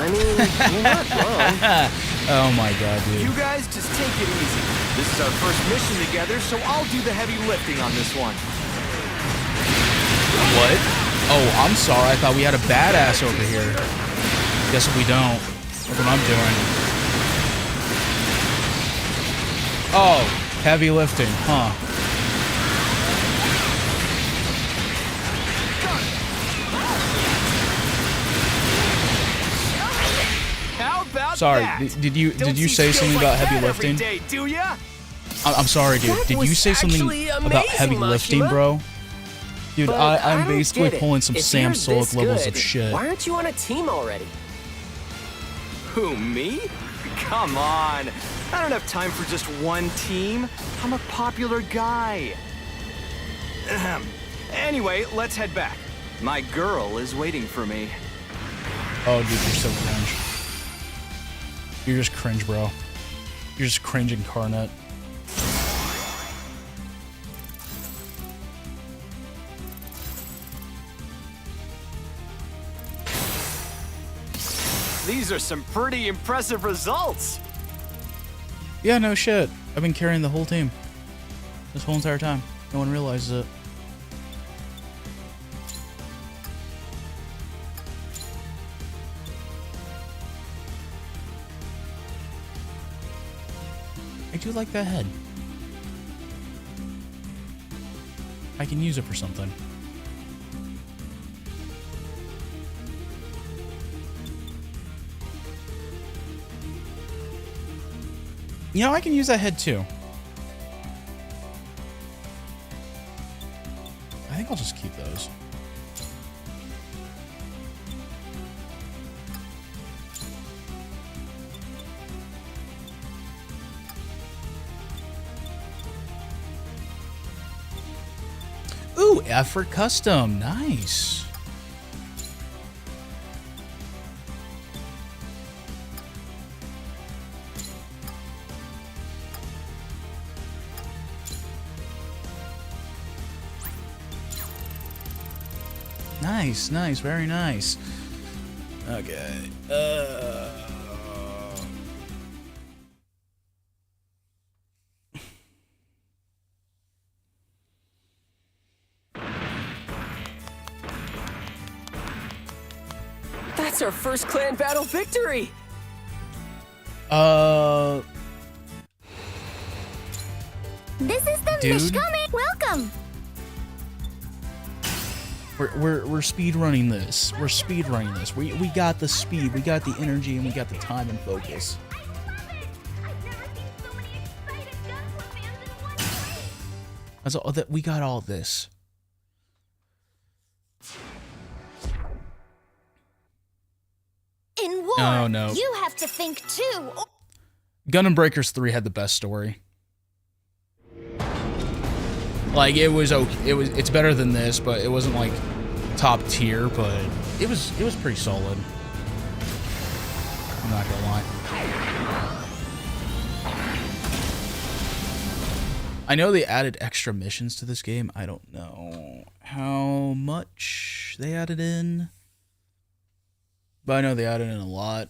I mean, you're not wrong. oh my god, dude. You guys just take it easy. This is our first mission together, so I'll do the heavy lifting on this one. What? Oh, I'm sorry. I thought we had a badass over here. Guess we don't. Look what I'm doing. Oh, heavy lifting, huh? How about Sorry, that? did you say something about heavy lifting? Day, do ya? I'm sorry, dude. That Did you was say something actually about amazing, heavy lifting, Mashima. bro? Dude, But I'm don't basically get it. pulling some If Sam you're Sulek this levels good, of shit. Why aren't you on a team already? Who, me? Come on. I don't have time for just one team. I'm a popular guy. Ahem. Anyway, let's head back. My girl is waiting for me. Oh, dude, you're so cringe. You're just cringe, bro. You're just cringe incarnate. These are some pretty impressive results. Yeah, no shit. I've been carrying the whole team. This whole entire time. No one realizes it. I do like that head. I can use it for something. You know, I can use that head too. I think I'll just keep those. Ooh, effort custom. Nice. Nice, nice, very nice. Okay. That's our first clan battle victory! This is the Dude. Mishkame. Welcome. We're speed running this. We're speed running this. We got the speed, we got the energy, and we got the time and focus. That's all that we got. All this. In war, Oh, no. you have to think too. Gundam Breakers 3 had the best story. Like it's better than this, but it wasn't like top tier, but it was pretty solid. I'm not gonna lie. I know they added extra missions to this game. I don't know how much they added in, but I know they added in a lot.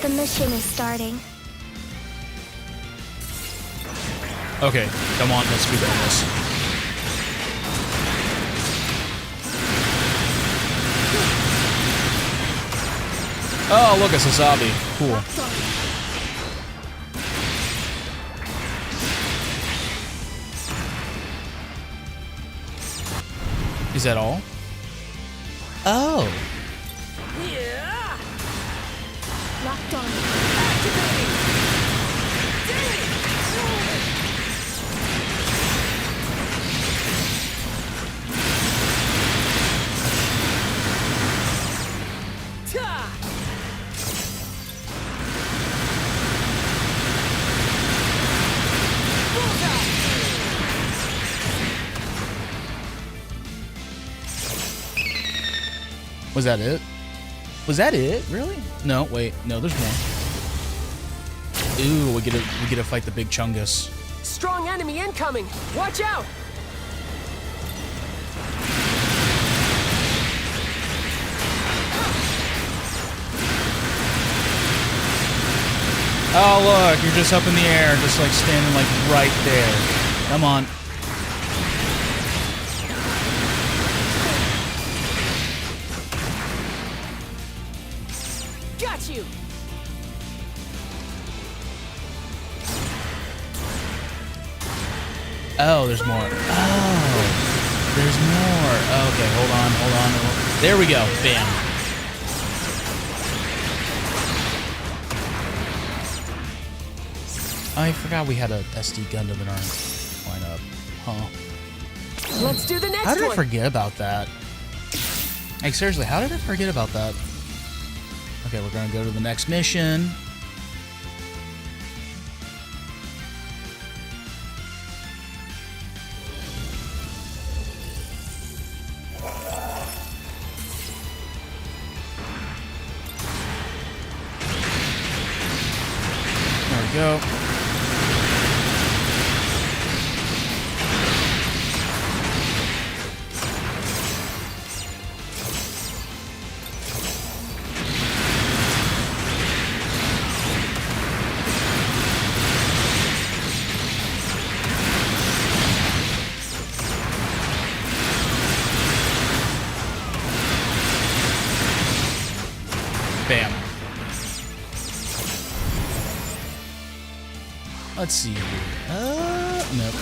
The mission is starting. Okay, come on, let's speed run this. Oh, look, it's a zombie. Cool. Is that all? Oh. Yeah! Locked on. Activating! Was that it? Was that it? Really? No, wait. No, there's more. Ooh, we get to fight the big Chungus. Strong enemy incoming! Watch out! Oh, look, you're just up in the air, just like standing like right there. Come on. Got you! Oh, there's more. Oh, there's more. Okay, hold on. There we go. Bam. I forgot we had a SD Gundam in our lineup. Huh. Let's do the next one! How did I forget about that? Like, seriously, how did I forget about that? Okay, we're gonna go to the next mission. There we go. Bam. Let's see here. Nope.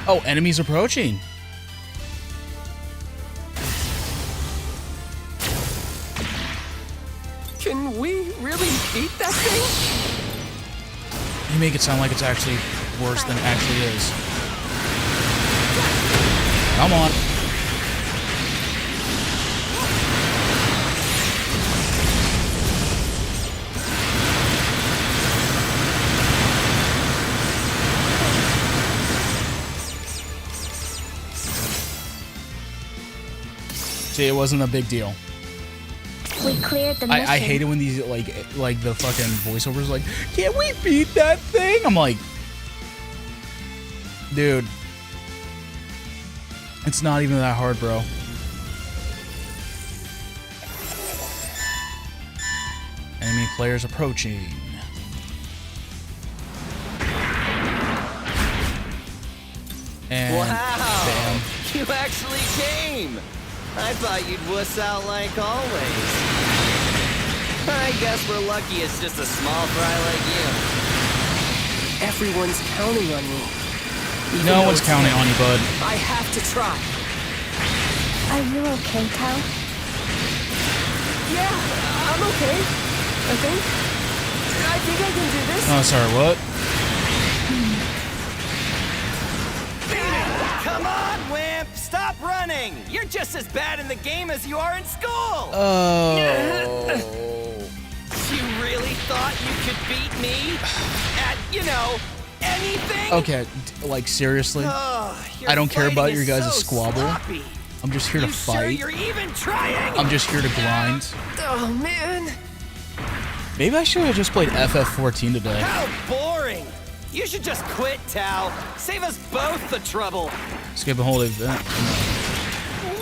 Oh, enemies approaching. Can we really beat that thing? You make it sound like it's actually worse than it actually is. Come on. See, it wasn't a big deal. We cleared the mission. I hate it when these like the fucking voiceovers like, can't we beat that thing? I'm like, dude, it's not even that hard, bro. Enemy players approaching. And Wow! bam. You actually came! I thought you'd wuss out like always. I guess we're lucky it's just a small fry like you. Everyone's counting on me. Even No though one's it's counting me. on you, bud. I have to try. Are you okay, Tao? Yeah, I'm okay. I think I can do this. Oh, sorry, what? Come on, Wimp! Stop running! You're just as bad in the game as you are in school! Oh. You really thought you could beat me? At, you know, anything? Okay, like seriously? Oh, your I don't care about fighting your is guys' so squabble. sloppy. I'm just here to You sure fight. you're even trying? I'm just here to grind. Oh man. Maybe I should have just played FF14 today. How boring! You should just quit, Tao. Save us both the trouble. Skip a whole event.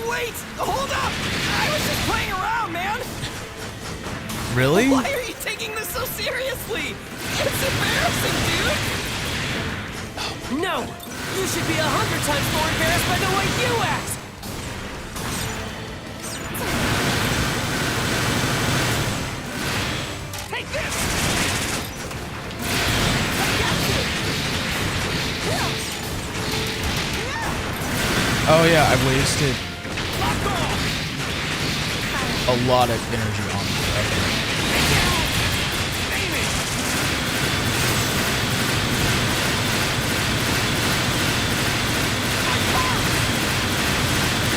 Wait! Hold up! I was just playing around, man! Really? Why are you taking this so seriously? It's embarrassing, dude! No! You should be 100 times more embarrassed by the way you act! Take this! Oh yeah, I wasted. Lock off! a lot of energy on me. Okay.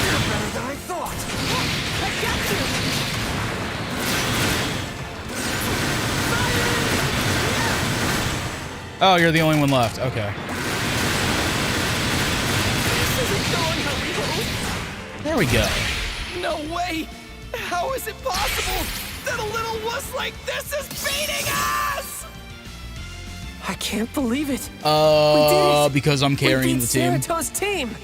You're better than I thought. Oh, you're the only one left. Okay. This isn't going how we hoped. There we go. No way! How is it possible that a little wuss like this is beating us? I can't believe it. We did it. Because I'm carrying we the beat team. Sarato's team.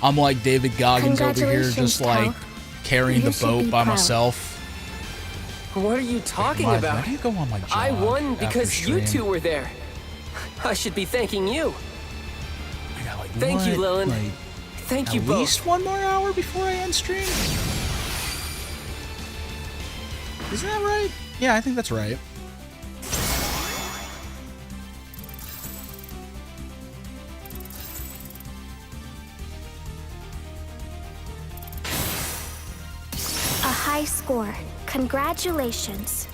I'm like David Goggins over here, Congratulations, just like pal. carrying You the should boat be by proud. myself. What are you talking Why about? do you go on my job I won after because you stream? two were there. I should be thanking you. I got like, Thank you, what, Lillian. like, Thank you at both. least 1 more hour before I end stream? Isn't that right? Yeah, I think that's right. A high score. Congratulations.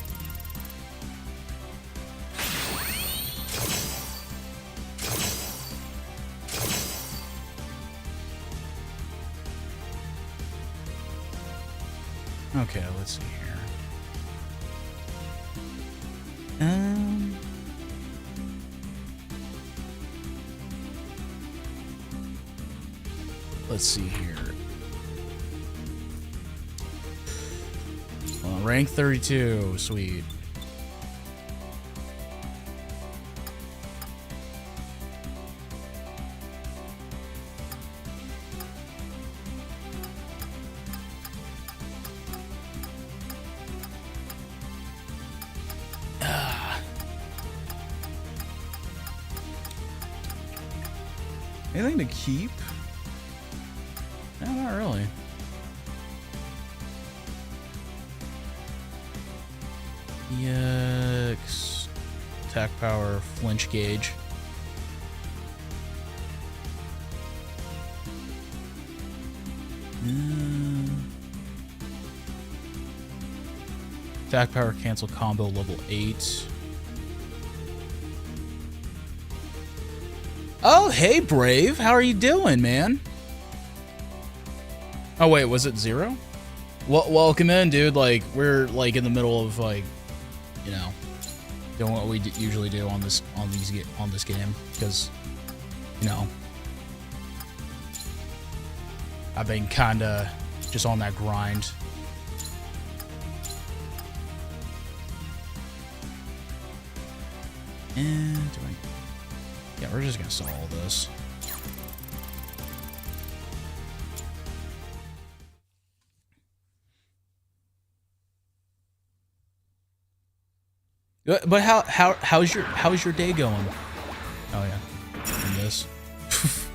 Okay, let's see here. Let's see here. Rank 32, sweet. Anything to keep? No, not really. EX, attack power, flinch gauge. Attack power, cancel combo, level 8. Oh, hey, Brave. How are you doing, man? Oh, wait, was it 0? Well, welcome in, dude. Like, we're, like, in the middle of, like, you know, doing what we usually do on this game. Because, you know, I've been kind of just on that grind. And yeah, we're just gonna sell all this. But how's your day going? Oh yeah, and this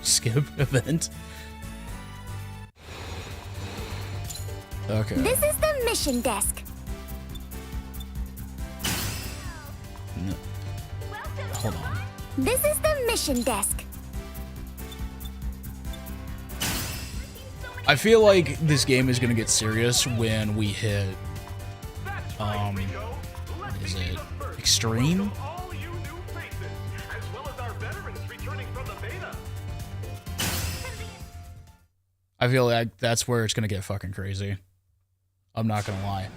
skip event. Okay. This is the mission desk. No. Hold on. This is the mission desk. I feel like this game is gonna get serious when we hit what is it? Extreme? All you new faces, as well as our veterans returning from the beta. I feel like that's where it's gonna get fucking crazy. I'm not gonna lie.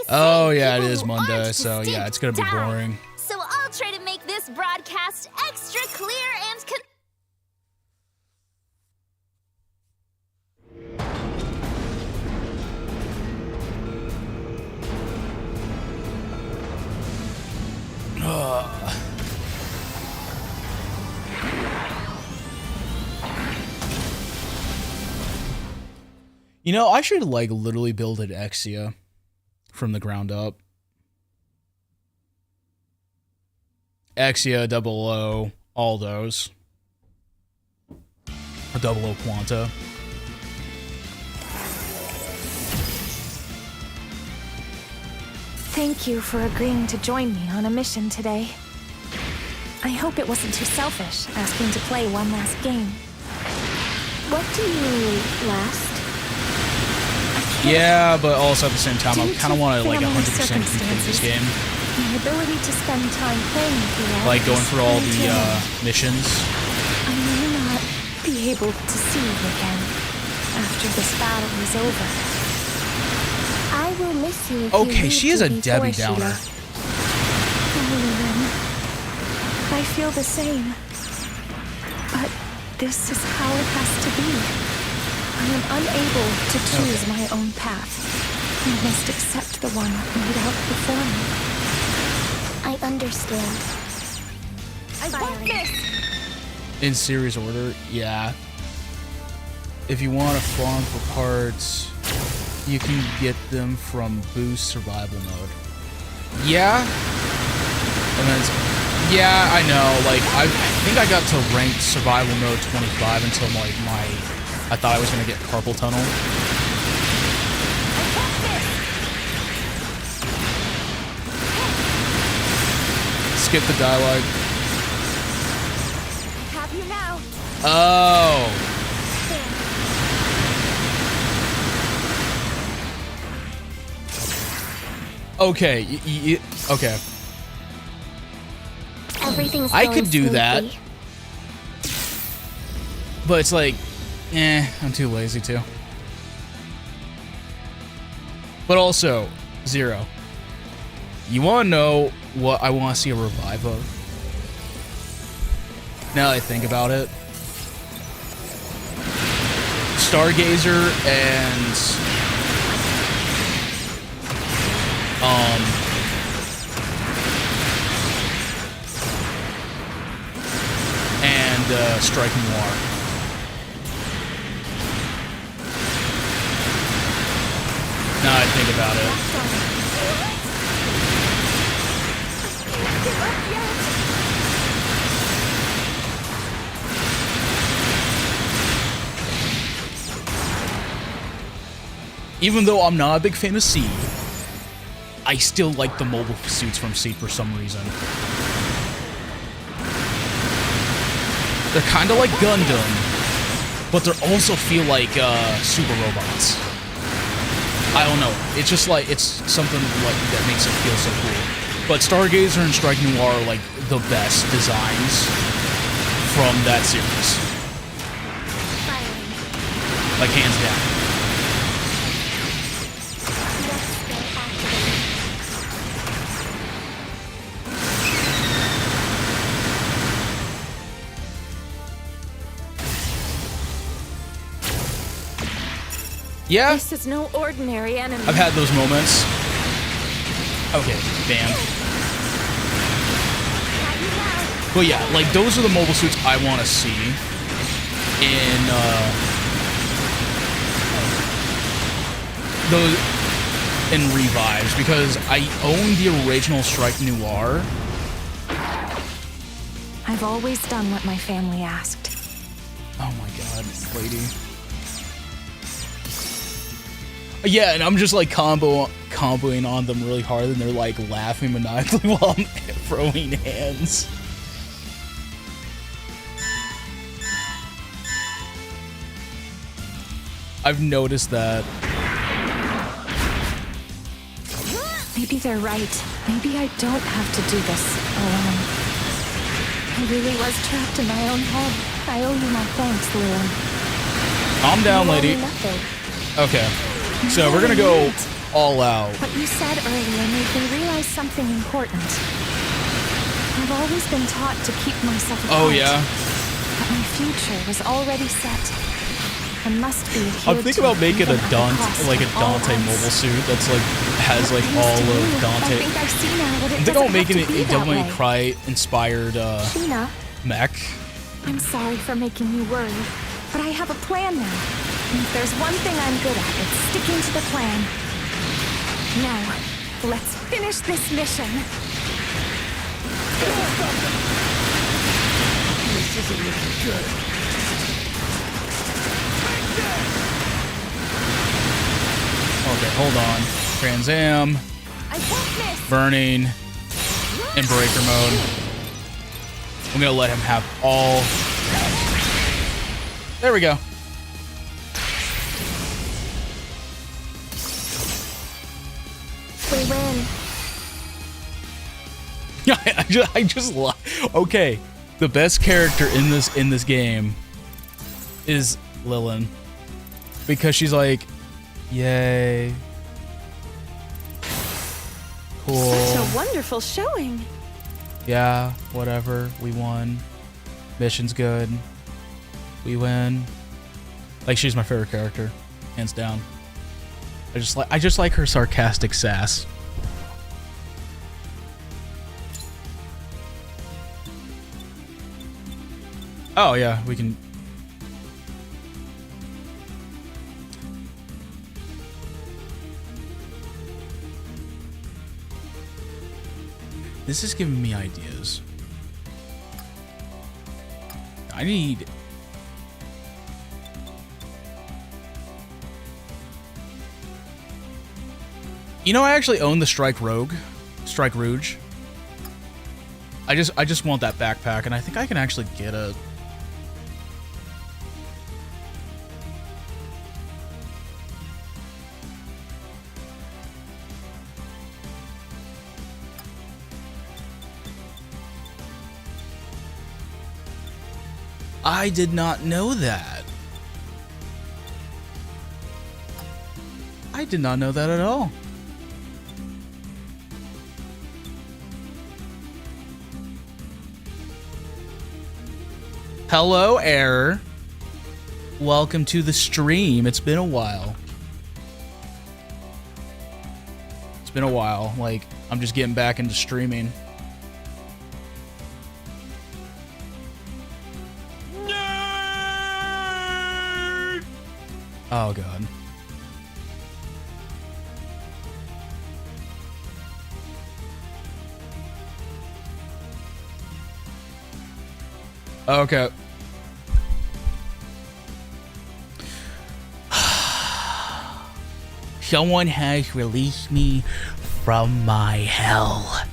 Oh yeah, it is Monday, so yeah, it's gonna be boring. So I'll try to make this broadcast extra clear and You know, I should like literally build an Exia from the ground up. Exia, 00, all those. A 00 Quanta. Thank you for agreeing to join me on a mission today. I hope it wasn't too selfish asking to play one last game. what do you mean, last? Yeah, but also at the same time, I Due kind of to want to like family 100% complete this circumstances, game. My ability to spend time playing with you all Like going is through all the limited. missions. I may not be able to see you again after this battle is over. I will miss you if you Okay, leave she is a before, Debbie Sheila. Downer. Oh, Lynn, I feel the same. But this is how it has to be. I am unable to choose my own path. I must accept the one laid out before me. I understand. I want this! In series order, yeah. If you want to farm for parts, you can get them from Boost Survival Mode. Yeah. And then yeah, I know. Like I think I got to ranked Survival Mode 25 until like I thought I was gonna get Carpal Tunnel. Skip the dialogue. Have you now? Oh. Okay. Okay. Everything's I going could do that. smoothly. But it's like, I'm too lazy to. But also, Zero. You want to know what I want to see a revive of? Now that I think about it. Stargazer and Strike Noir. Now I think about it. Even though I'm not a big fan of C, I still like the mobile suits from C for some reason. They're kind of like Gundam, but they also feel like super robots. I don't know. It's just like, it's something like that makes it feel so cool. But Stargazer and Strike Noir are like the best designs from that series. Like hands down. Yeah, This is no ordinary enemy. I've had those moments. Okay, bam. But yeah, like those are the mobile suits I want to see in those in revives, because I own the original Strike Noir. I've always done what my family asked. Oh my god, lady. Yeah, and I'm just like comboing on them really hard, and they're like laughing maniacally while I'm throwing hands. I've noticed that. Maybe they're right. Maybe I don't have to do this alone. I really was trapped in my own head. I owe you my thanks, Lewin. Calm down, You owe me lady. nothing. Okay, so we're gonna go all out. What you said earlier made me realize something important. I've always been taught to keep myself apart. Oh yeah. But my future was already set. I must be adhered I'm thinking about to, making even a at the Dante, cost like a of all Dante else. mobile suit that's like has like What I all used to of do, I Dante. think I see now that it I'm thinking doesn't about have making to it be a Devil that May way. Cry inspired Sheena, mech. I'm sorry for making you worry, but I have a plan now. And if there's one thing I'm good at, it's sticking to the plan. Now, let's finish this mission. This isn't looking good. Okay, hold on. Trans Am, I got this! burning, and breaker mode. I'm gonna let him have all. There we go. I just okay. The best character in this game is Lilin, because she's like, yay, cool. Such a wonderful showing. Yeah, whatever. We won. Mission's good. We win. Like, she's my favorite character, hands down. I just like her sarcastic sass. Oh yeah, we can. This is giving me ideas. I need. You know, I actually own the Strike Rouge. I just want that backpack, and I think I can actually get a. I did not know that. I did not know that at all. Hello, Error. Welcome to the stream. It's been a while. It's been a while. Like, I'm just getting back into streaming. Oh, God. Okay. Someone has released me from my hell.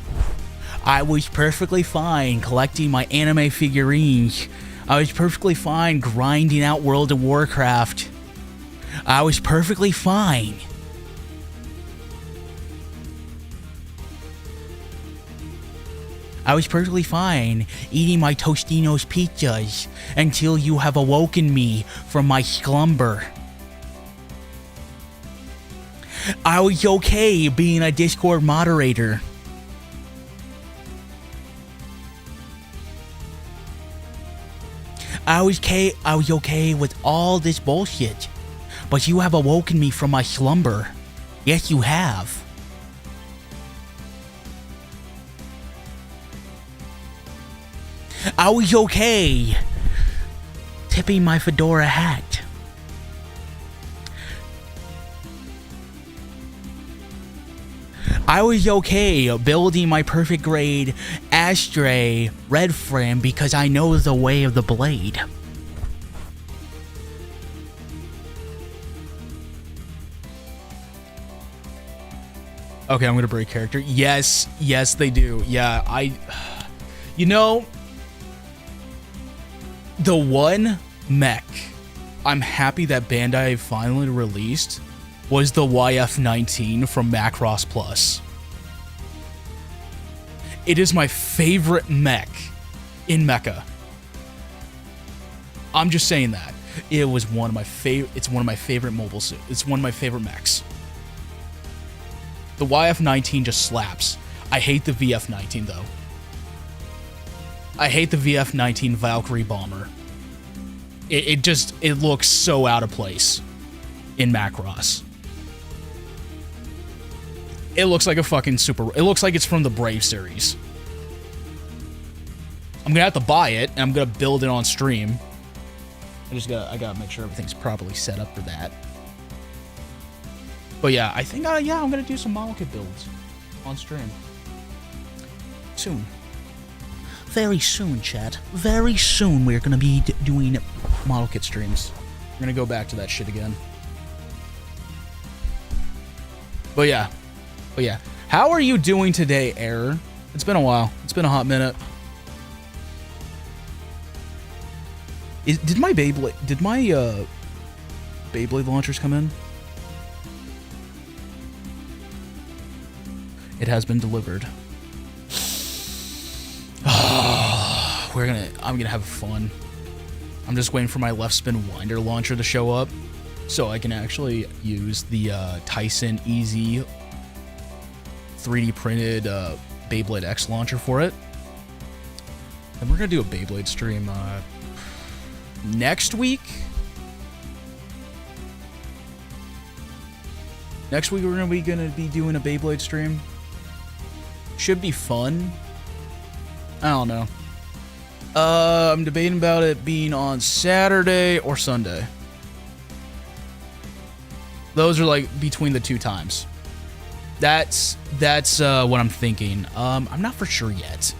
I was perfectly fine collecting my anime figurines. I was perfectly fine grinding out World of Warcraft. I was perfectly fine. I was perfectly fine eating my Tostino's pizzas until you have awoken me from my slumber. I was okay being a Discord moderator. I was okay with all this bullshit. But you have awoken me from my slumber. Yes, you have. I was okay tipping my fedora hat. I was okay building my perfect grade Astray red frame because I know the way of the blade. Okay, I'm gonna break character. Yes, they do. Yeah, you know, the one mech I'm happy that Bandai finally released was the YF-19 from Macross Plus. It is my favorite mech in Mecha. I'm just saying that. It was one of my favorite. It's one of my favorite mobile suits. It's one of my favorite mechs. The YF-19 just slaps. I hate the VF-19 though. I hate the VF-19 Valkyrie bomber. It looks so out of place in Macross. It looks like a fucking super. It looks like it's from the Brave series. I'm gonna have to buy it, and I'm gonna build it on stream. I gotta make sure everything's properly set up for that. But yeah, I think I'm gonna do some model kit builds on stream soon. Very soon, chat. Very soon, we're gonna be doing model kit streams. We're gonna go back to that shit again. But yeah. How are you doing today, Error? It's been a while. It's been a hot minute. Did my Beyblade launchers come in? It has been delivered. I'm gonna have fun. I'm just waiting for my left spin winder launcher to show up so I can actually use the Tyson EZ 3D printed Beyblade X launcher for it. And we're gonna do a Beyblade stream next week. Next week we're gonna be doing a Beyblade stream. Should be fun. I don't know. I'm debating about it being on Saturday or Sunday. Those are like between the two times. That's what I'm thinking. I'm not for sure yet.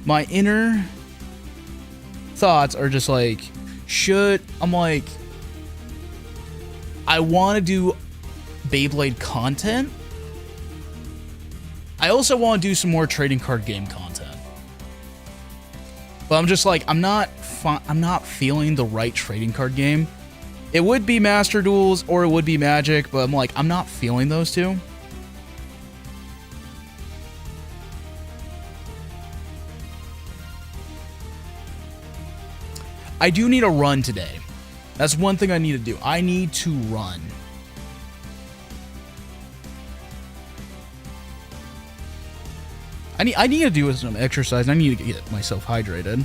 My inner thoughts are just like, I want to do Beyblade content. I also want to do some more trading card game content. But I'm just like, I'm not feeling the right trading card game. It would be Master Duels or it would be Magic, but I'm like, I'm not feeling those two. I do need a run today. That's one thing I need to do. I need to run. I need to do some exercise. I need to get myself hydrated.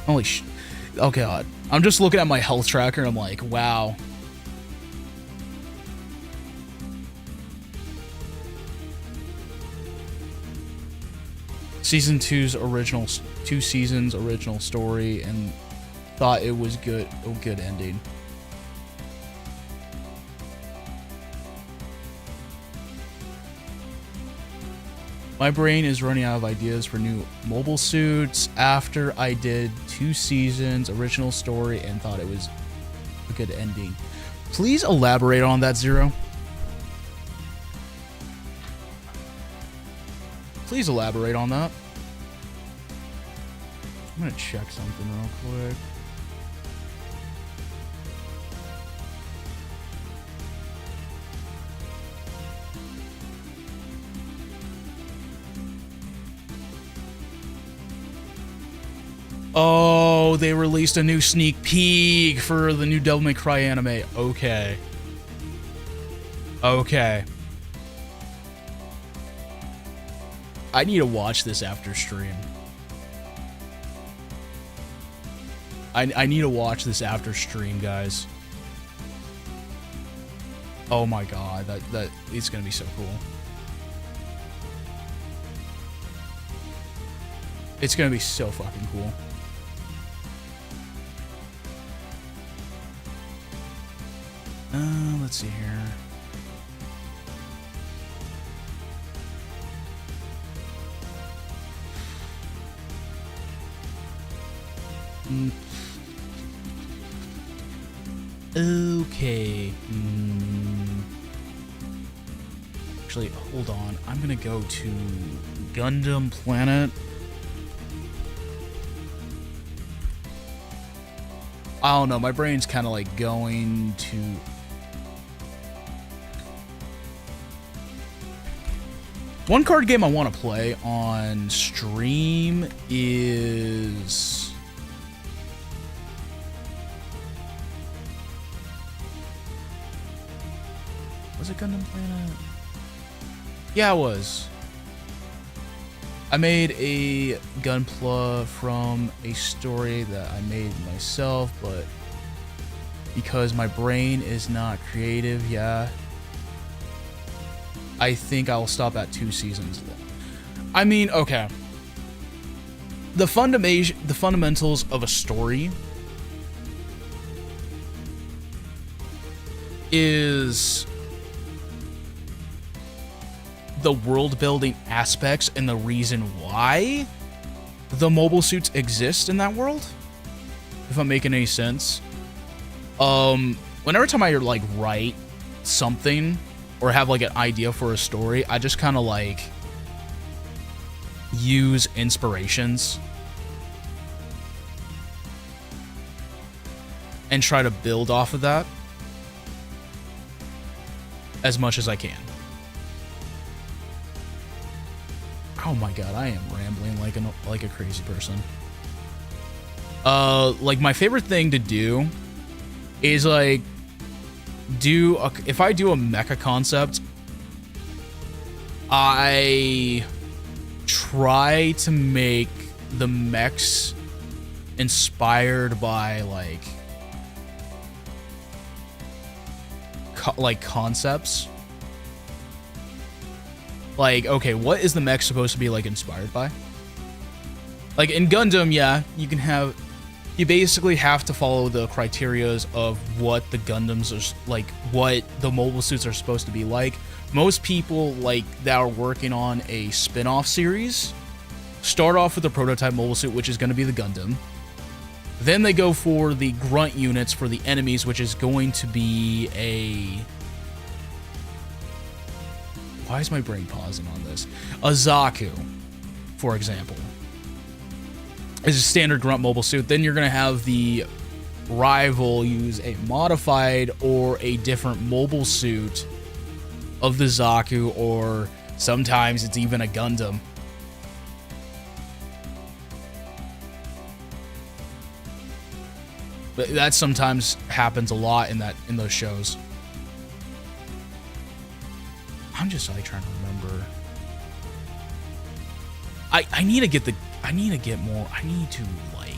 Holy sh... Oh god. I'm just looking at my health tracker and I'm like, wow. Season 2's original... 2 seasons original story and thought it was good. A good ending. My brain is running out of ideas for new mobile suits after I did 2 seasons, original story, and thought it was a good ending. Please elaborate on that, Zero. Please elaborate on that. I'm gonna check something real quick. Oh, they released a new sneak peek for the new Devil May Cry anime. Okay. Okay. I need to watch this after stream. I need to watch this after stream, guys. Oh my god, that it's gonna be so cool. It's gonna be so fucking cool. Let's see here. Okay. Actually, hold on. I'm gonna go to Gundam Planet. I don't know. My brain's kind of like going to... One card game I want to play on stream is... Was it Gundam Planet? Yeah, it was. I made a Gunpla from a story that I made myself, but because my brain is not creative, yeah, I think I'll stop at 2 seasons long. I mean, okay. The fundamentals of a story is the world building aspects and the reason why the mobile suits exist in that world, if I'm making any sense. Whenever time I like write something or have like an idea for a story, I just kind of like use inspirations and try to build off of that as much as I can. Oh my god, I am rambling like a crazy person. Like my favorite thing to do is like if I do a mecha concept, I try to make the mechs inspired by like concepts. Like, okay, what is the mech supposed to be like inspired by? Like in Gundam, yeah, you basically have to follow the criterias of what the Gundams are like, what the mobile suits are supposed to be like. Most people like that are working on a spin-off series start off with the prototype mobile suit, which is going to be the Gundam. Then they go for the grunt units for the enemies, which is going to be a... Why is my brain pausing on this? A Zaku, for example, is a standard grunt mobile suit. Then you're going to have the rival use a modified or a different mobile suit of the Zaku, or sometimes it's even a Gundam. But that sometimes happens a lot in those shows. I'm just like trying to remember. I need to get more. I need to like.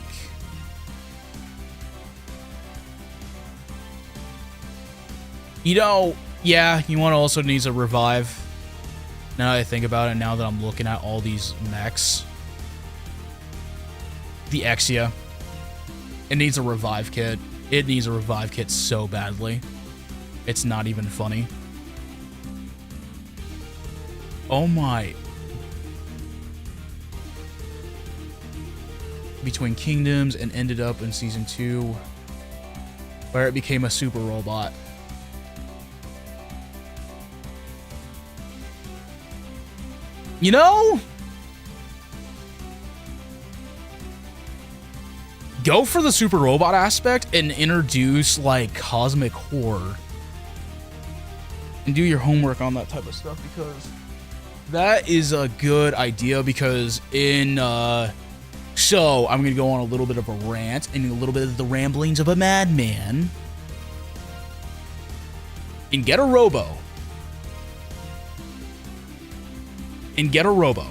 You know, yeah, you want to also needs a revive. Now that I think about it, now that I'm looking at all these mechs. The Exia. It needs a revive kit. It needs a revive kit so badly. It's not even funny. Oh my. Between Kingdoms and ended up in Season 2, where it became a super robot. You know? Go for the super robot aspect and introduce like cosmic horror. And do your homework on that type of stuff, because that is a good idea. Because in so I'm gonna go on a little bit of a rant and a little bit of the ramblings of a madman. And get a Robo. And get a Robo.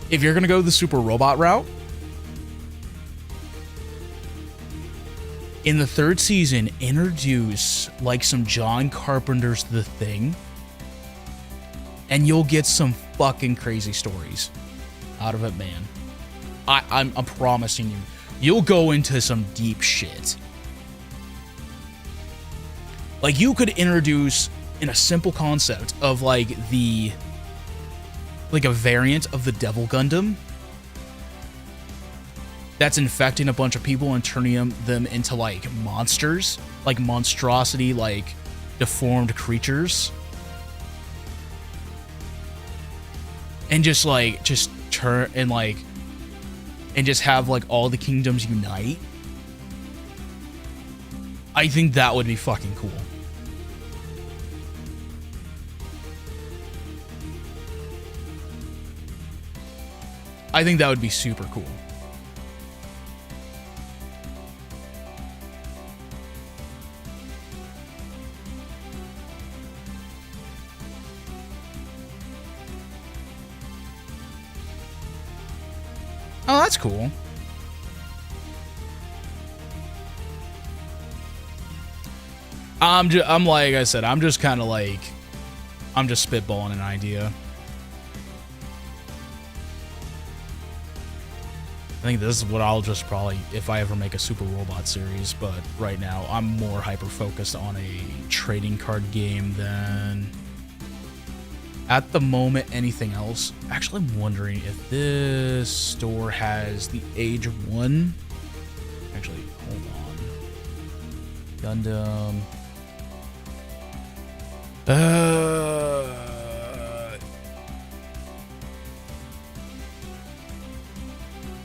If you're gonna go the super robot route, in the third season, introduce like some John Carpenter's The Thing, and you'll get some fucking crazy stories out of it, man. I'm promising you, you'll go into some deep shit. Like, you could introduce in a simple concept of like a variant of the Devil Gundam that's infecting a bunch of people and turning them into like monsters, like monstrosity, like deformed creatures, and just turn and like and just have like all the kingdoms unite. I think that would be fucking cool. I think that would be super cool. Oh, that's cool. I'm like I said, I'm just kind of like, I'm just spitballing an idea. I think this is what I'll just probably, if I ever make a Super Robot series, but right now I'm more hyper-focused on a trading card game than, at the moment, anything else. Actually, I'm wondering if this store has the Age of 1. Actually, hold on. Gundam.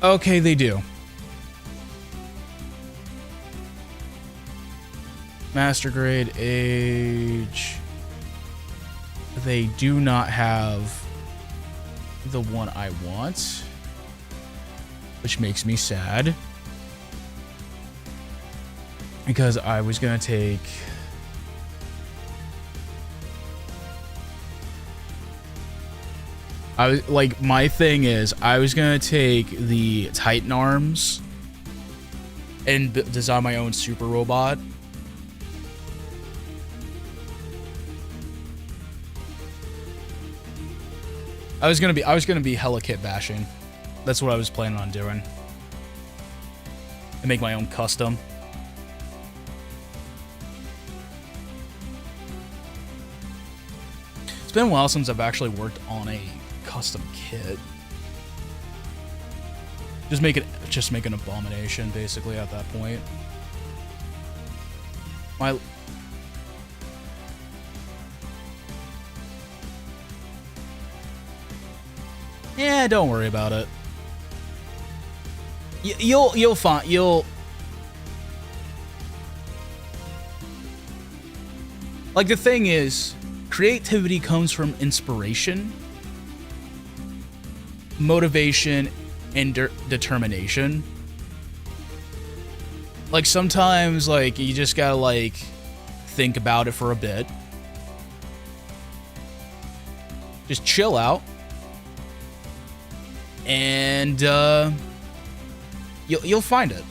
Okay, they do. Master Grade, Age. they do not have the one I want, which makes me sad because I was gonna take my thing is I was gonna take the Titan arms and design my own super robot. I was gonna be hella kit bashing. That's what I was planning on doing. And make my own custom. It's been a while since I've actually worked on a custom kit. Just make an abomination basically at that point. Yeah, don't worry about it. You'll find like the thing is, creativity comes from inspiration, motivation, and determination. Like sometimes like you just gotta like think about it for a bit. Just chill out. And you'll find it.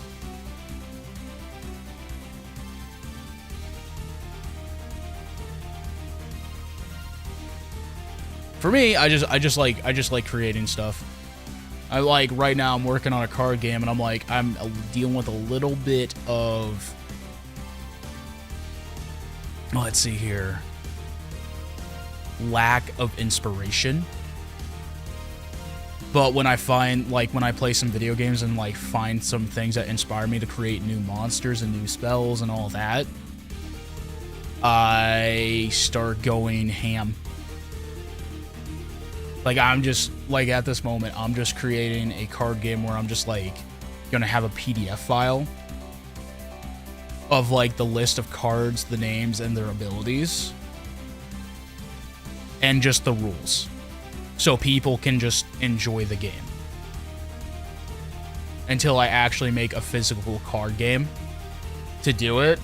For me, I just like creating stuff. I like right now I'm working on a card game and I'm dealing with a little bit of, let's see here, lack of inspiration. But when I play some video games and like find some things that inspire me to create new monsters and new spells and all that, I start going ham. Like I'm just like at this moment, I'm just creating a card game where I'm just like gonna have a PDF file of like the list of cards, the names, and their abilities, and just the rules. So people can just enjoy the game. Until I actually make a physical card game to do it.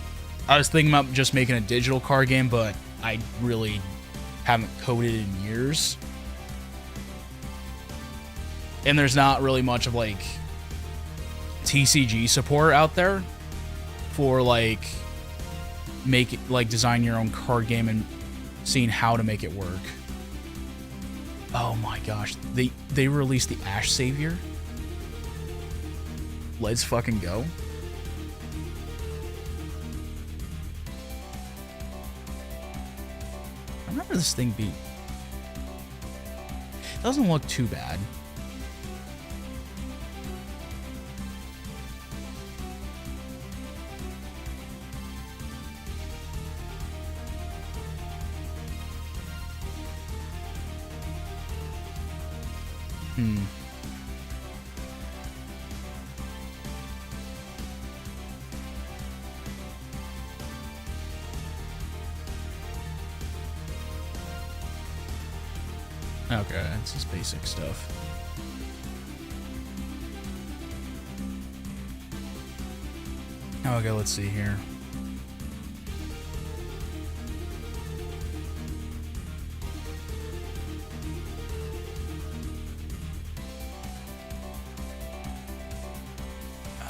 I was thinking about just making a digital card game, but I really haven't coded in years. And there's not really much of like TCG support out there for like design your own card game and seeing how to make it work. Oh my gosh, they released the Ash Savior. Let's fucking go. I remember this thing being... It doesn't look too bad. Okay, it's just basic stuff. Okay, let's see here.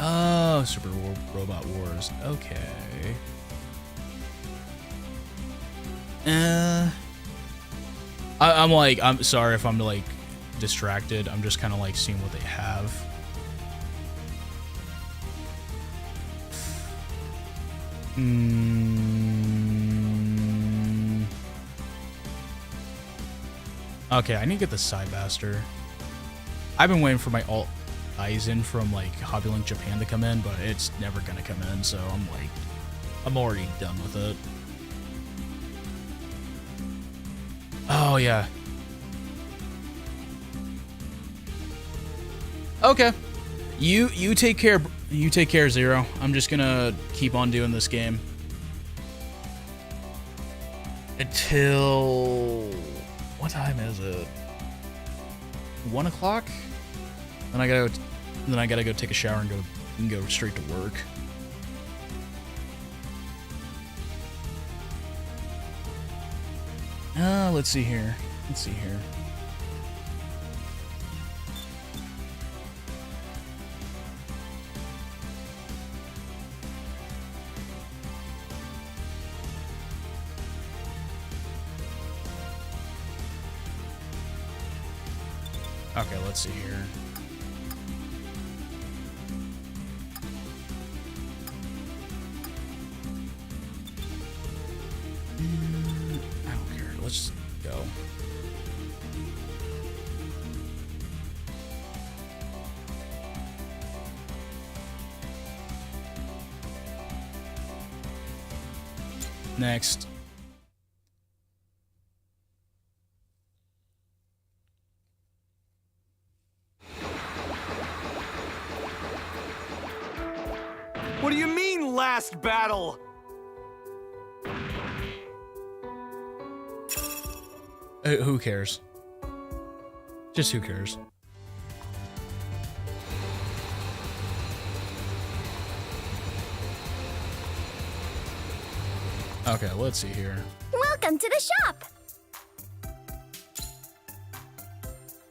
Oh, Super Robot Wars. Okay. I'm sorry if I'm like distracted. I'm just kind of like seeing what they have. Okay, I need to get the Sidebaster. I've been waiting for my alt Aizen from like Hobbylink Japan to come in, but it's never gonna come in, so I'm already done with it. Oh yeah. Okay. You take care. You take care, Zero. I'm just gonna keep on doing this game. until what time is it? 1 o'clock. Then I gotta go take a shower and go straight to work. Let's see here. Okay, let's see here. I don't care. Let's go. Next. What do you mean, last battle? Who cares? Just who cares? Okay, let's see here. Welcome to the shop!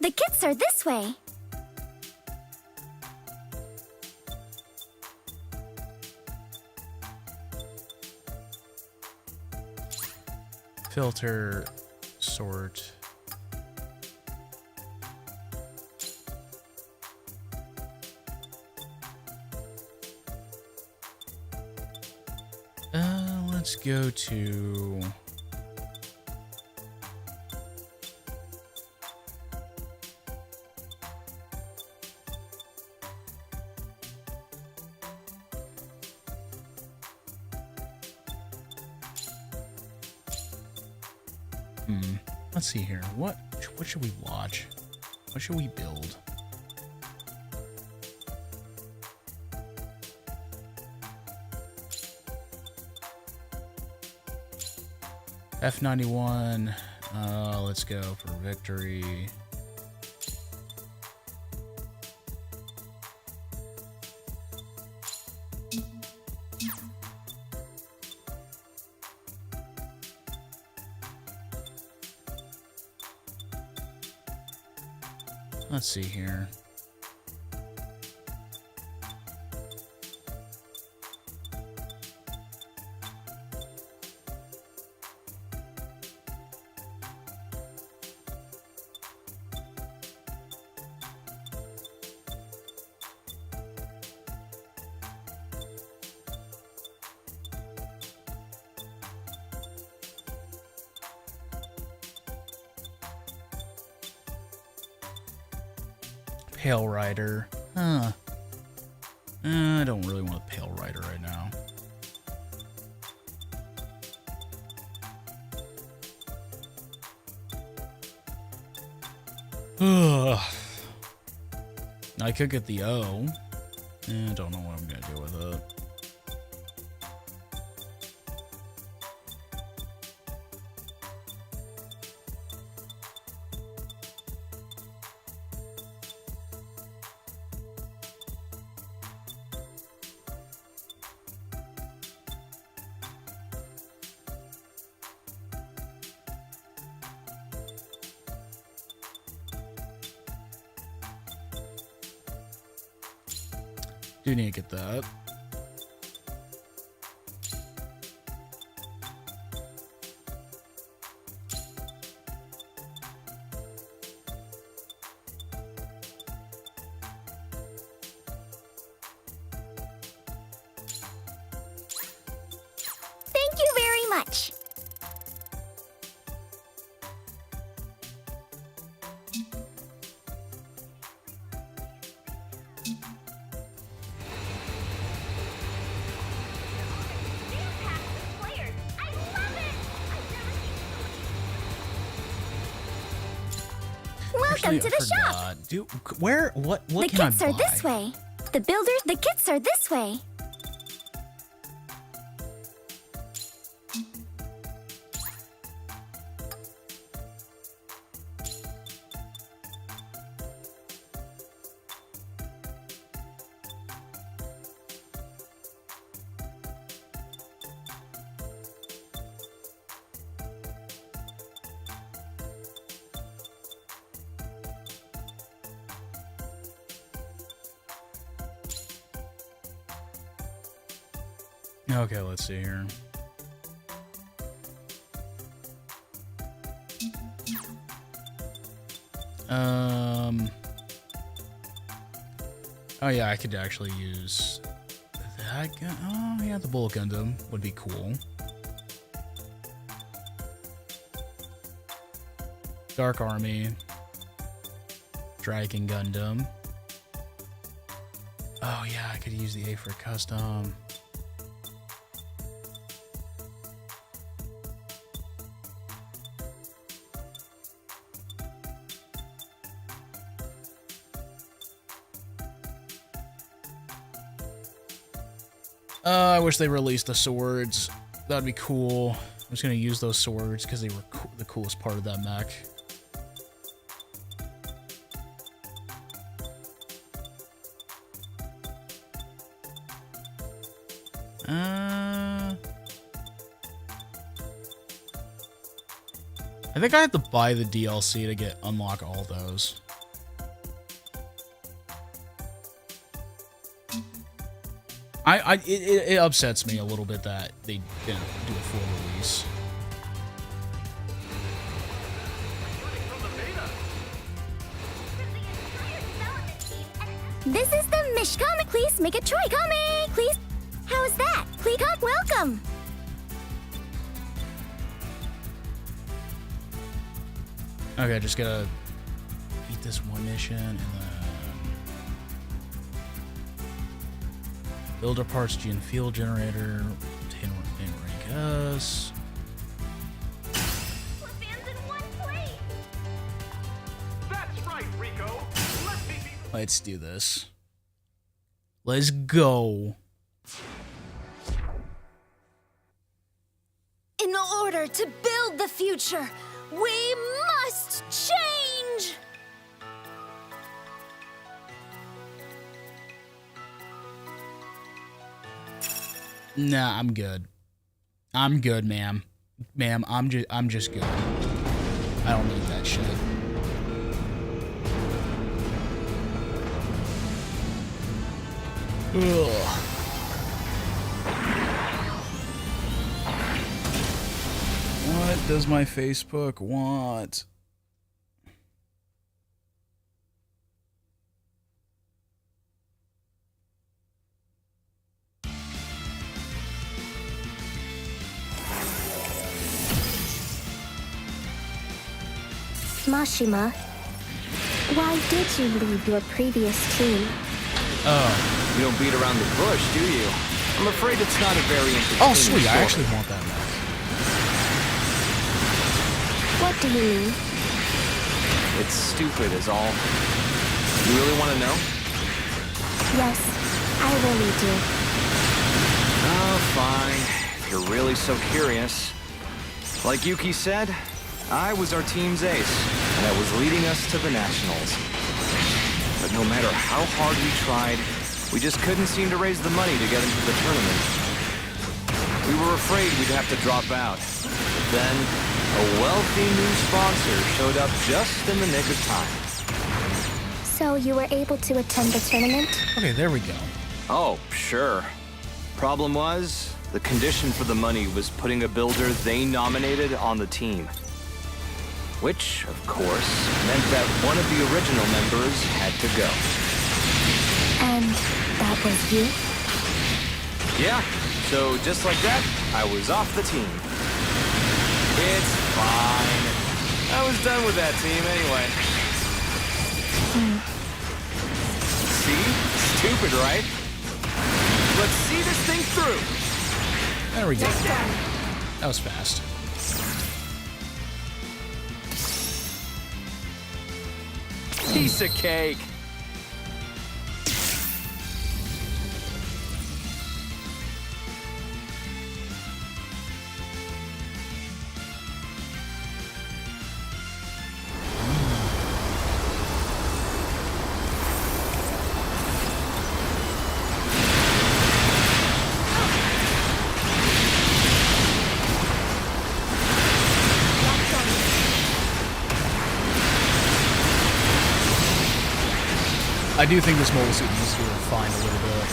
The kits are this way. Filter, sort. Let's go to... Let's see here. What should we watch? What should we build? F91. Let's go for victory. Let's see here. Pale Rider. Huh. I don't really want a Pale Rider right now. Ugh. I could get the O. I don't know what I'm gonna do with it. Do need to get that. Thank you very much. Welcome to the shop. Dude, where? What The can I kits buy? are this way. The kits are this way. Okay, let's see here. Oh yeah, I could actually use that gun. Oh yeah, the Bullet Gundam would be cool. Dark Army. Dragon Gundam. Oh yeah, I could use the A for custom. I wish they released the swords. That'd be cool. I'm just gonna use those swords because they were the coolest part of that mech. I think I have to buy the DLC to unlock all those. It upsets me a little bit that they didn't do a full release. This is the Mishcomic. Please make a Troy comic, please. How's that? Please come, welcome. Okay, just gotta beat this one mission and then builder parts, G and field generator, obtain rank S. That's right, Rico. Let me be. Let's do this. Let's go. In order to build the future, we must change! Nah, I'm good. I'm good, ma'am. Ma'am, I'm just good. I don't need that shit. Ugh. What does my Facebook want? Mashima, why did you leave your previous team? Oh. You don't beat around the bush, do you? I'm afraid it's not a very entertaining Oh, sweet. story. I actually want that mech. What do you mean? It's stupid is all. You really want to know? Yes, I really do. Oh, fine. If you're really so curious. Like Yuki said, I was our team's ace, and I was leading us to the Nationals. But no matter how hard we tried, we just couldn't seem to raise the money to get into the tournament. We were afraid we'd have to drop out. But then, a wealthy new sponsor showed up just in the nick of time. So you were able to attend the tournament? Okay, there we go. Oh, sure. Problem was, the condition for the money was putting a builder they nominated on the team. Which, of course, meant that one of the original members had to go. And that was you? Yeah, so just like that, I was off the team. It's fine. I was done with that team anyway. See? Stupid, right? Let's see this thing through. There we go. That was fast. Piece of cake. I do think this mobile suit needs to be refined a little bit.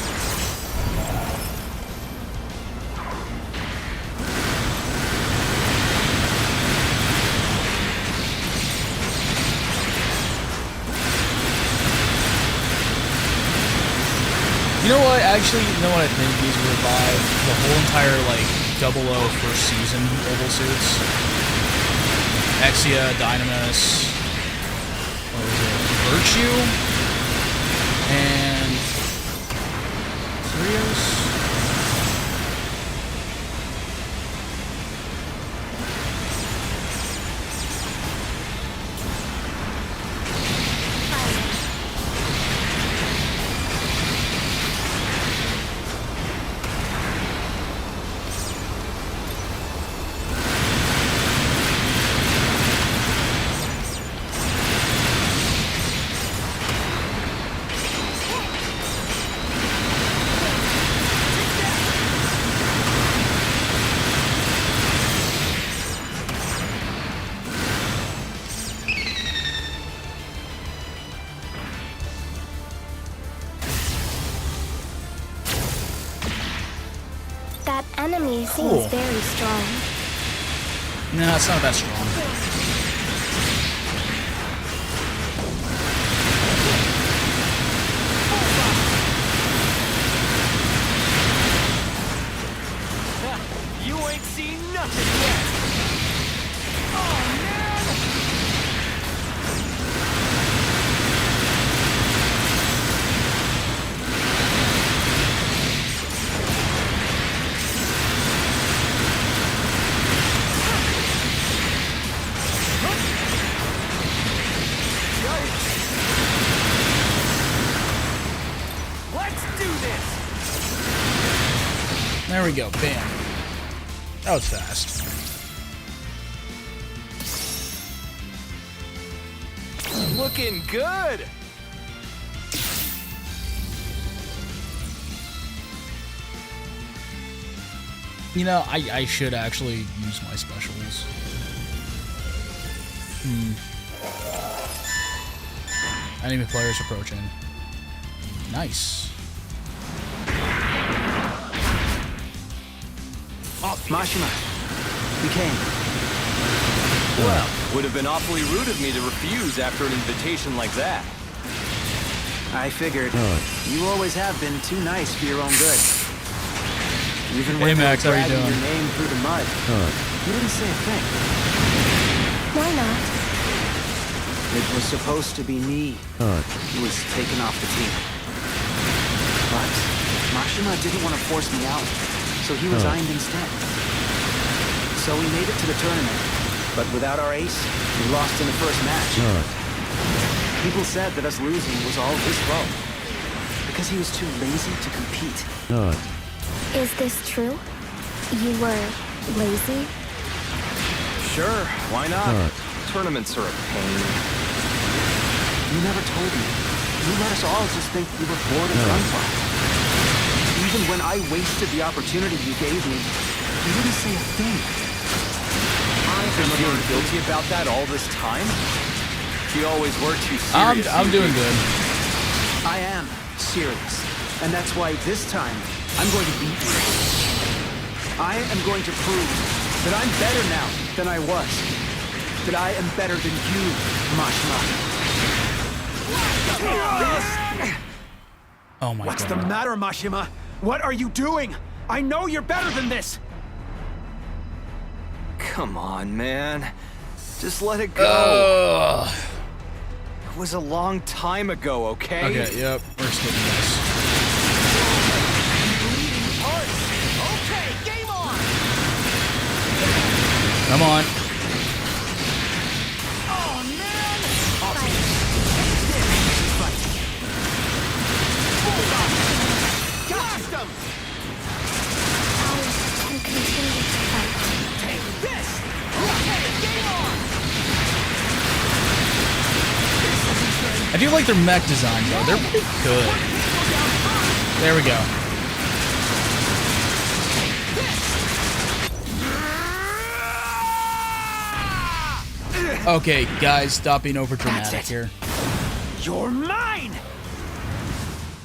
You know what? Actually, you know what I think is revive the whole entire like 00 first season mobile suits. Exia, Dynamis, what was it? Virtue, and Sirius. That enemy seems Cool. very strong. No, it's not that strong. You ain't seen nothing yet. Oh, man! Let's do this! There we go. Bam. That was fast. Looking good! You know, I should actually use my specials. Enemy players approaching. Nice. Mashima, you came. Well, would have been awfully rude of me to refuse after an invitation like that. I figured. You always have been too nice for your own good. Even Hey, when you were Max, how are you dragging doing? your name through the mud, you didn't say a thing. Why not? It was supposed to be me who was taken off the team. But Mashima didn't want to force me out, so he resigned instead. So we made it to the tournament, but without our ace, we lost in the first match. People said that us losing was all his fault, because he was too lazy to compete. Is this true? You were lazy? Sure, why not? Tournaments are a pain. You never told me. You let us all just think we were bored of Gunpla. Even when I wasted the opportunity you gave me, you didn't say a thing. I've been feeling guilty about that all this time? You always were too serious. I'm doing good. I am serious. And that's why this time, I'm going to beat you. I am going to prove that I'm better now than I was. That I am better than you, Mashima. Oh my What's god. the matter, Mashima? What are you doing? I know you're better than this. Come on, man. Just let it go. It was a long time ago, okay? Okay, yep. We're skipping this. Okay, game on! Come on. Oh, man! Blast him! I can continue to fight. Take this! Okay, game on! I do like their mech designs though. They're pretty good. There we go. Okay, guys, stop being over dramatic here. You're mine!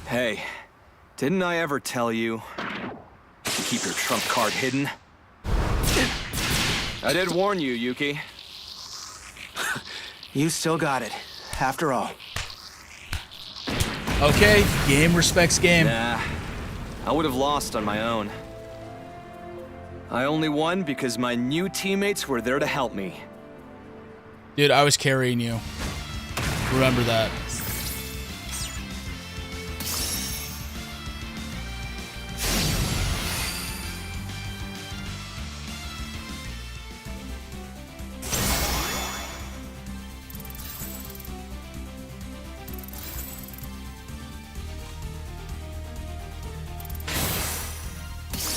Hey, didn't I ever tell you to keep your trump card hidden? I did warn you, Yuki. You still got it, after all. Okay, game respects game. Nah, I would have lost on my own. I only won because my new teammates were there to help me. Dude, I was carrying you. Remember that.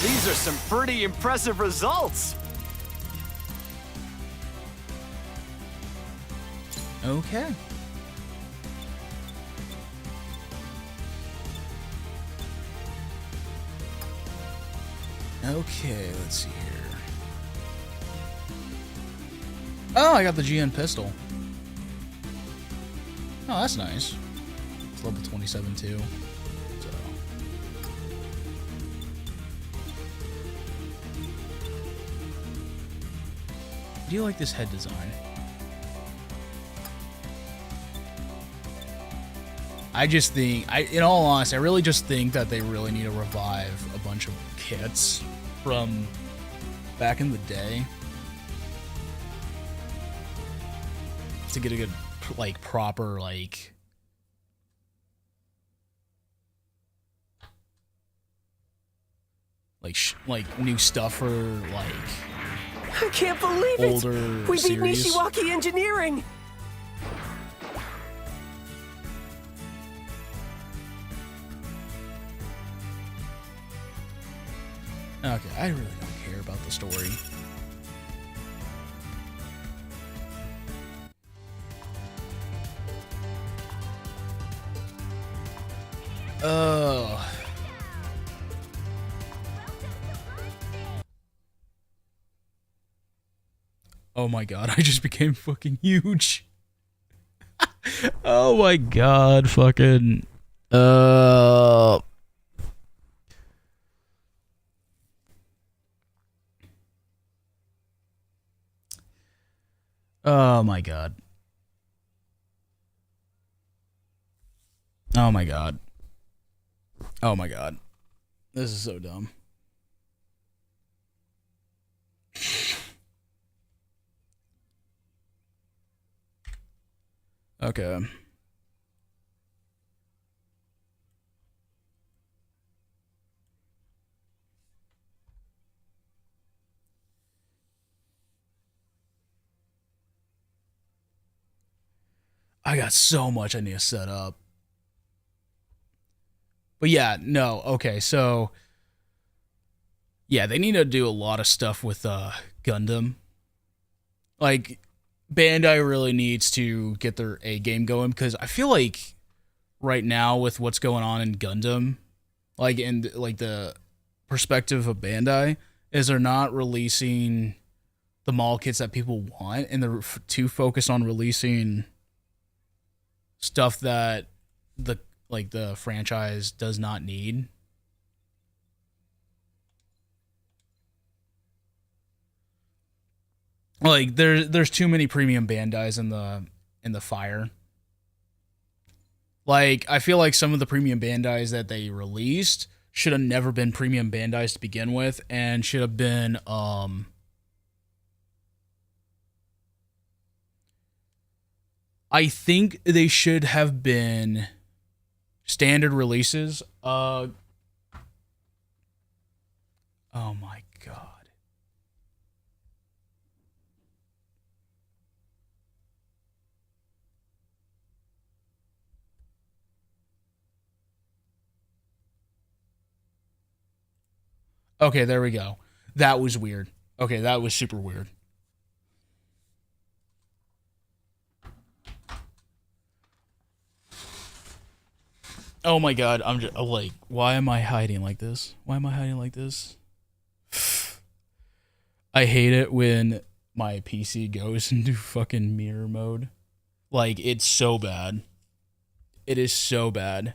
These are some pretty impressive results. Okay. Okay, let's see here. Oh, I got the GN pistol. Oh, that's nice. It's level 27 too. So. Do you like this head design? I just think, in all honesty, I really just think that they really need to revive a bunch of kits from back in the day to get a good, like, proper, like new stuff for, like, I can't believe it! older We beat series. Nishiwaki Engineering! Okay, I really don't care about the story. Oh. Oh my god, I just became fucking huge. Oh my god, fucking oh my god. Oh my god. Oh my god. This is so dumb. Okay. I got so much I need to set up. But yeah, no, okay, so yeah, they need to do a lot of stuff with Gundam. Like, Bandai really needs to get their A game going, because I feel like right now with what's going on in Gundam, like in like the perspective of Bandai, is they're not releasing the mall kits that people want, and they're too focused on releasing stuff that the franchise does not need. Like there's too many premium Bandais in the fire. Like, I feel like some of the premium Bandais that they released should have never been premium Bandais to begin with, and should have been I think they should have been standard releases. Oh my god. Okay, there we go. That was weird. Okay, that was super weird. Oh my god, I'm just like, why am I hiding like this? Why am I hiding like this? I hate it when my PC goes into fucking mirror mode. Like, it's so bad. It is so bad.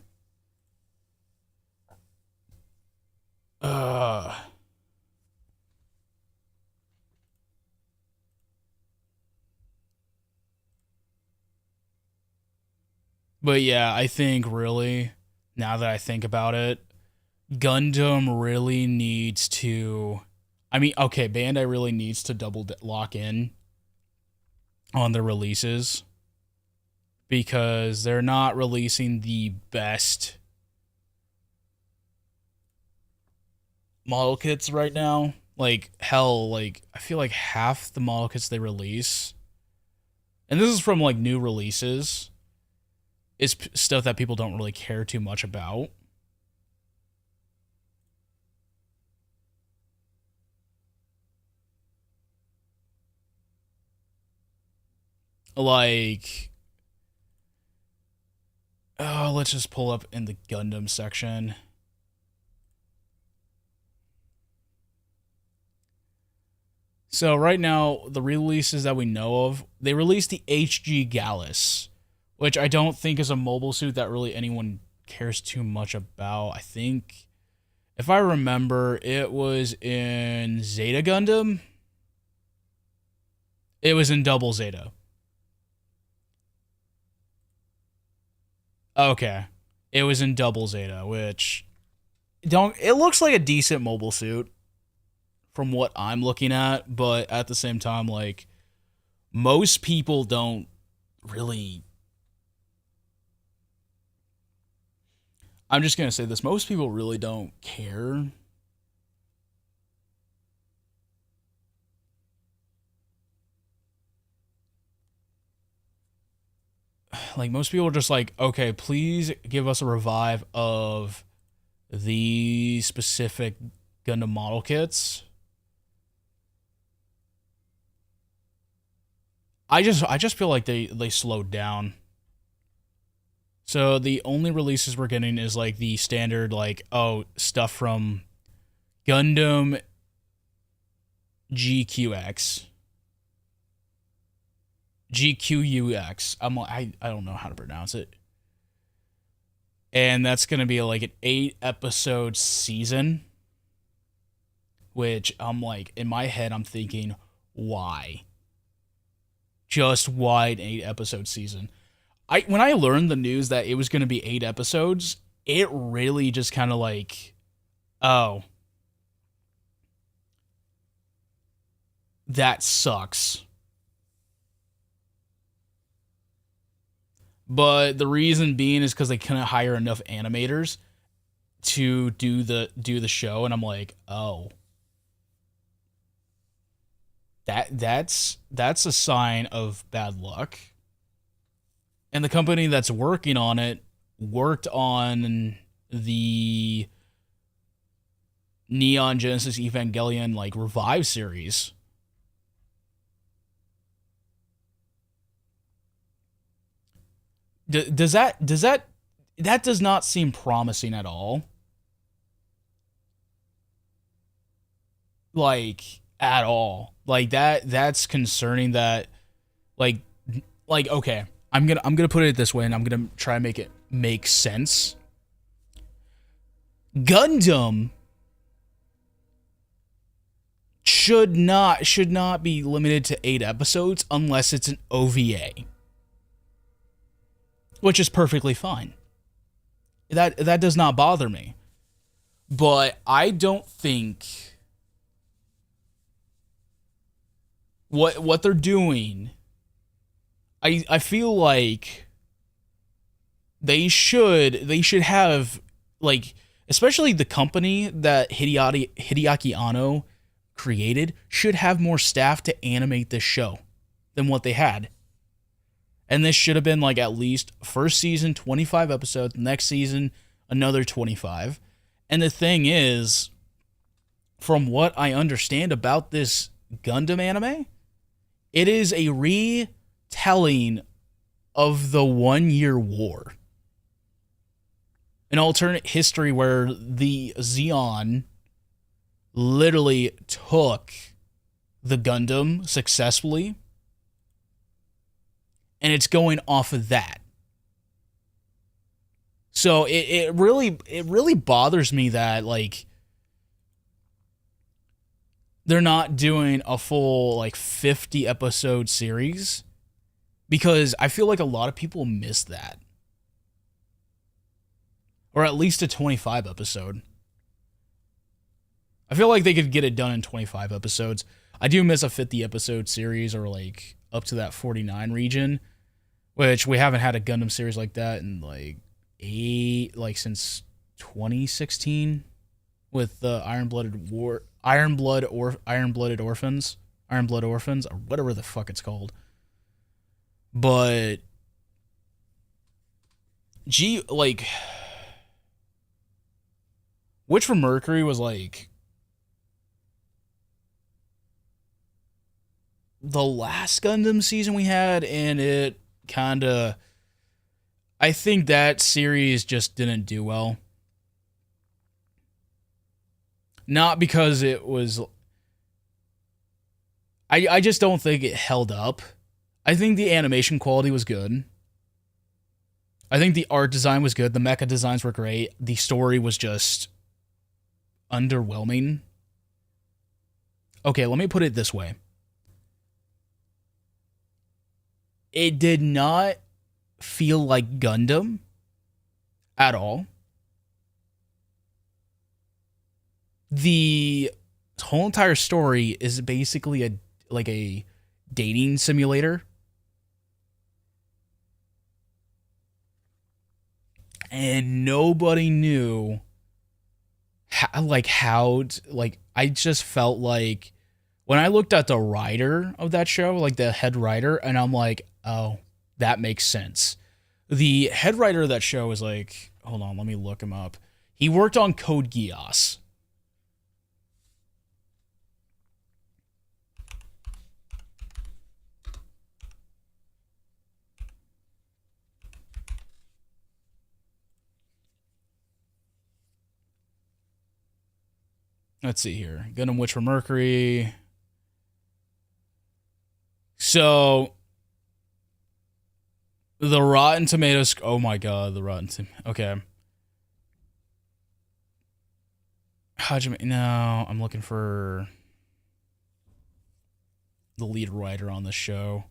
But yeah, I think really, now that I think about it, Gundam really needs to. I mean, okay, Bandai really needs to lock in on the releases because they're not releasing the best model kits right now. Like, hell, like, I feel like half the model kits they release, and this is from, like, new releases, is stuff that people don't really care too much about. Like, oh, let's just pull up in the Gundam section. So right now, the releases that we know of, they released the HG Gallus, which I don't think is a mobile suit that really anyone cares too much about. I think, if I remember, it was in Zeta Gundam. It was in Double Zeta. Okay. It was in Double Zeta, which it looks like a decent mobile suit from what I'm looking at, but at the same time, like, most people don't really. I'm just going to say this. Most people really don't care. Like, most people are just like, okay, please give us a revive of the specific Gundam model kits. I just feel like they slowed down. So the only releases we're getting is like the standard, like, oh, stuff from Gundam GQX. GQUX. I don't know how to pronounce it. And that's going to be like an 8-episode season, which I'm like, in my head, I'm thinking, why? Just why an 8-episode season? When I learned the news that it was going to be 8 episodes, it really just kind of like, oh, that sucks. But the reason being is because they couldn't hire enough animators to do the show, and I'm like, oh, that's a sign of bad luck. And the company that's working on it worked on the Neon Genesis Evangelion like Revive series. Does that does not seem promising at all? Like, at all. Like, that's concerning. That like okay, I'm gonna put it this way, and I'm gonna try and make it make sense. Gundam should not be limited to 8 episodes unless it's an OVA, which is perfectly fine. That does not bother me. But I don't think what they're doing, I feel like they should have, like, especially the company that Hideaki Anno created should have more staff to animate this show than what they had. And this should have been like at least first season 25 episodes, next season another 25. And the thing is, from what I understand about this Gundam anime, it is a retelling of the 1 Year War. An alternate history where the Zeon literally took the Gundam successfully, and it's going off of that. So it really bothers me that, like, they're not doing a full, like, 50 episode series, because I feel like a lot of people miss that. Or at least a 25 episode. I feel like they could get it done in 25 episodes. I do miss a 50 episode series or like up to that 49 region, which we haven't had a Gundam series like that in like since 2016 with the Iron Blooded Orphans, or whatever the fuck it's called. But Witch from Mercury was like the last Gundam season we had, and it kinda, I think that series just didn't do well. Not because it was, I just don't think it held up. I think the animation quality was good. I think the art design was good. The mecha designs were great. The story was just underwhelming. Okay, let me put it this way. It did not feel like Gundam at all. The whole entire story is basically a dating simulator. And nobody knew I just felt like when I looked at the writer of that show, like the head writer, and I'm like, oh, that makes sense. The head writer of that show is like, hold on, let me look him up. He worked on Code Geass. Let's see here. Gundam Witch from Mercury. So, the Rotten Tomatoes. Oh my god, the Rotten Tomatoes. Okay. Hajime. No, I'm looking for the lead writer on the show.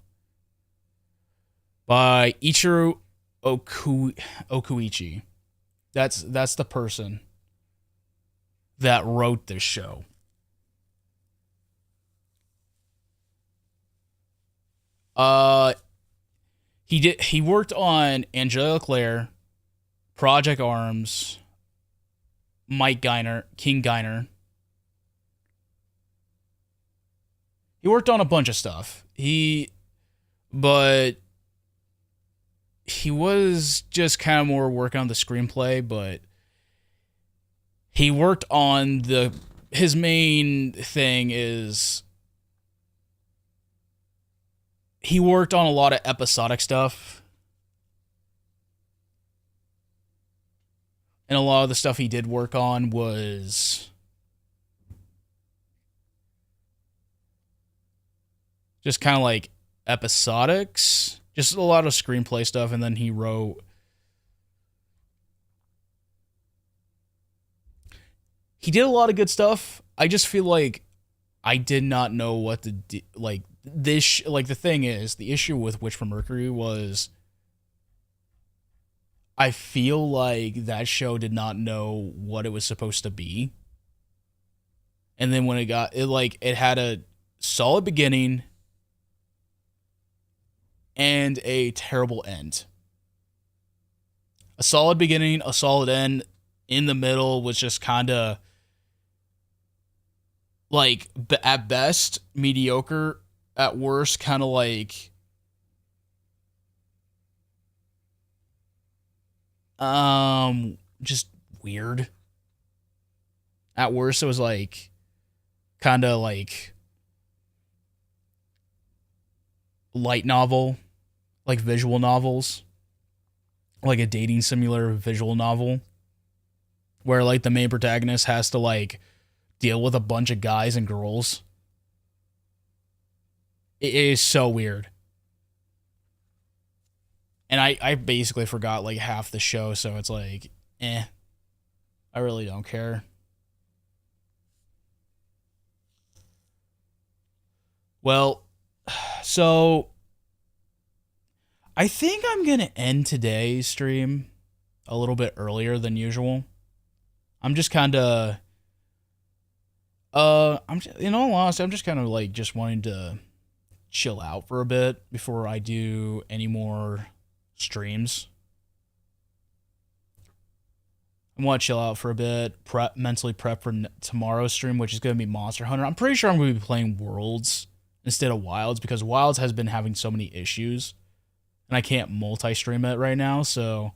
By Ichiro Okuichi. That's the person that wrote this show. He worked on Angelic Lair, Project Arms, King Geiner. He worked on a bunch of stuff. But he was just kind of more working on the screenplay, but he worked on his main thing is he worked on a lot of episodic stuff. And a lot of the stuff he did work on was just kind of like episodics. Just a lot of screenplay stuff. And then he wrote... He did a lot of good stuff. I just feel like I did not know what to do. Like, the thing is, the issue with Witch from Mercury was I feel like that show did not know what it was supposed to be. And then when it had a solid beginning and a terrible end. A solid beginning, a solid end. In the middle was just kind of like, at best, mediocre. At worst, kind of like just weird. At worst, it was like kind of like light novel, like visual novels, like a dating simulator visual novel, where like the main protagonist has to like deal with a bunch of guys and girls. It is so weird. And I basically forgot like half the show, so it's like, I really don't care. Well, so I think I'm going to end today's stream a little bit earlier than usual. I'm just kind of in all honesty, I'm just kind of like just wanting to chill out for a bit before I do any more streams. I want to chill out for a bit, mentally prep for tomorrow's stream, which is going to be Monster Hunter. I'm pretty sure I'm going to be playing Worlds instead of Wilds because Wilds has been having so many issues and I can't multi-stream it right now. So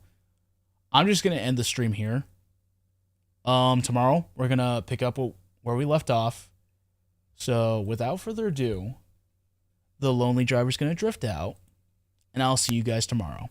I'm just going to end the stream here. Tomorrow we're going to pick up where we left off. So without further ado, the Lonely Driver's going to drift out and I'll see you guys tomorrow.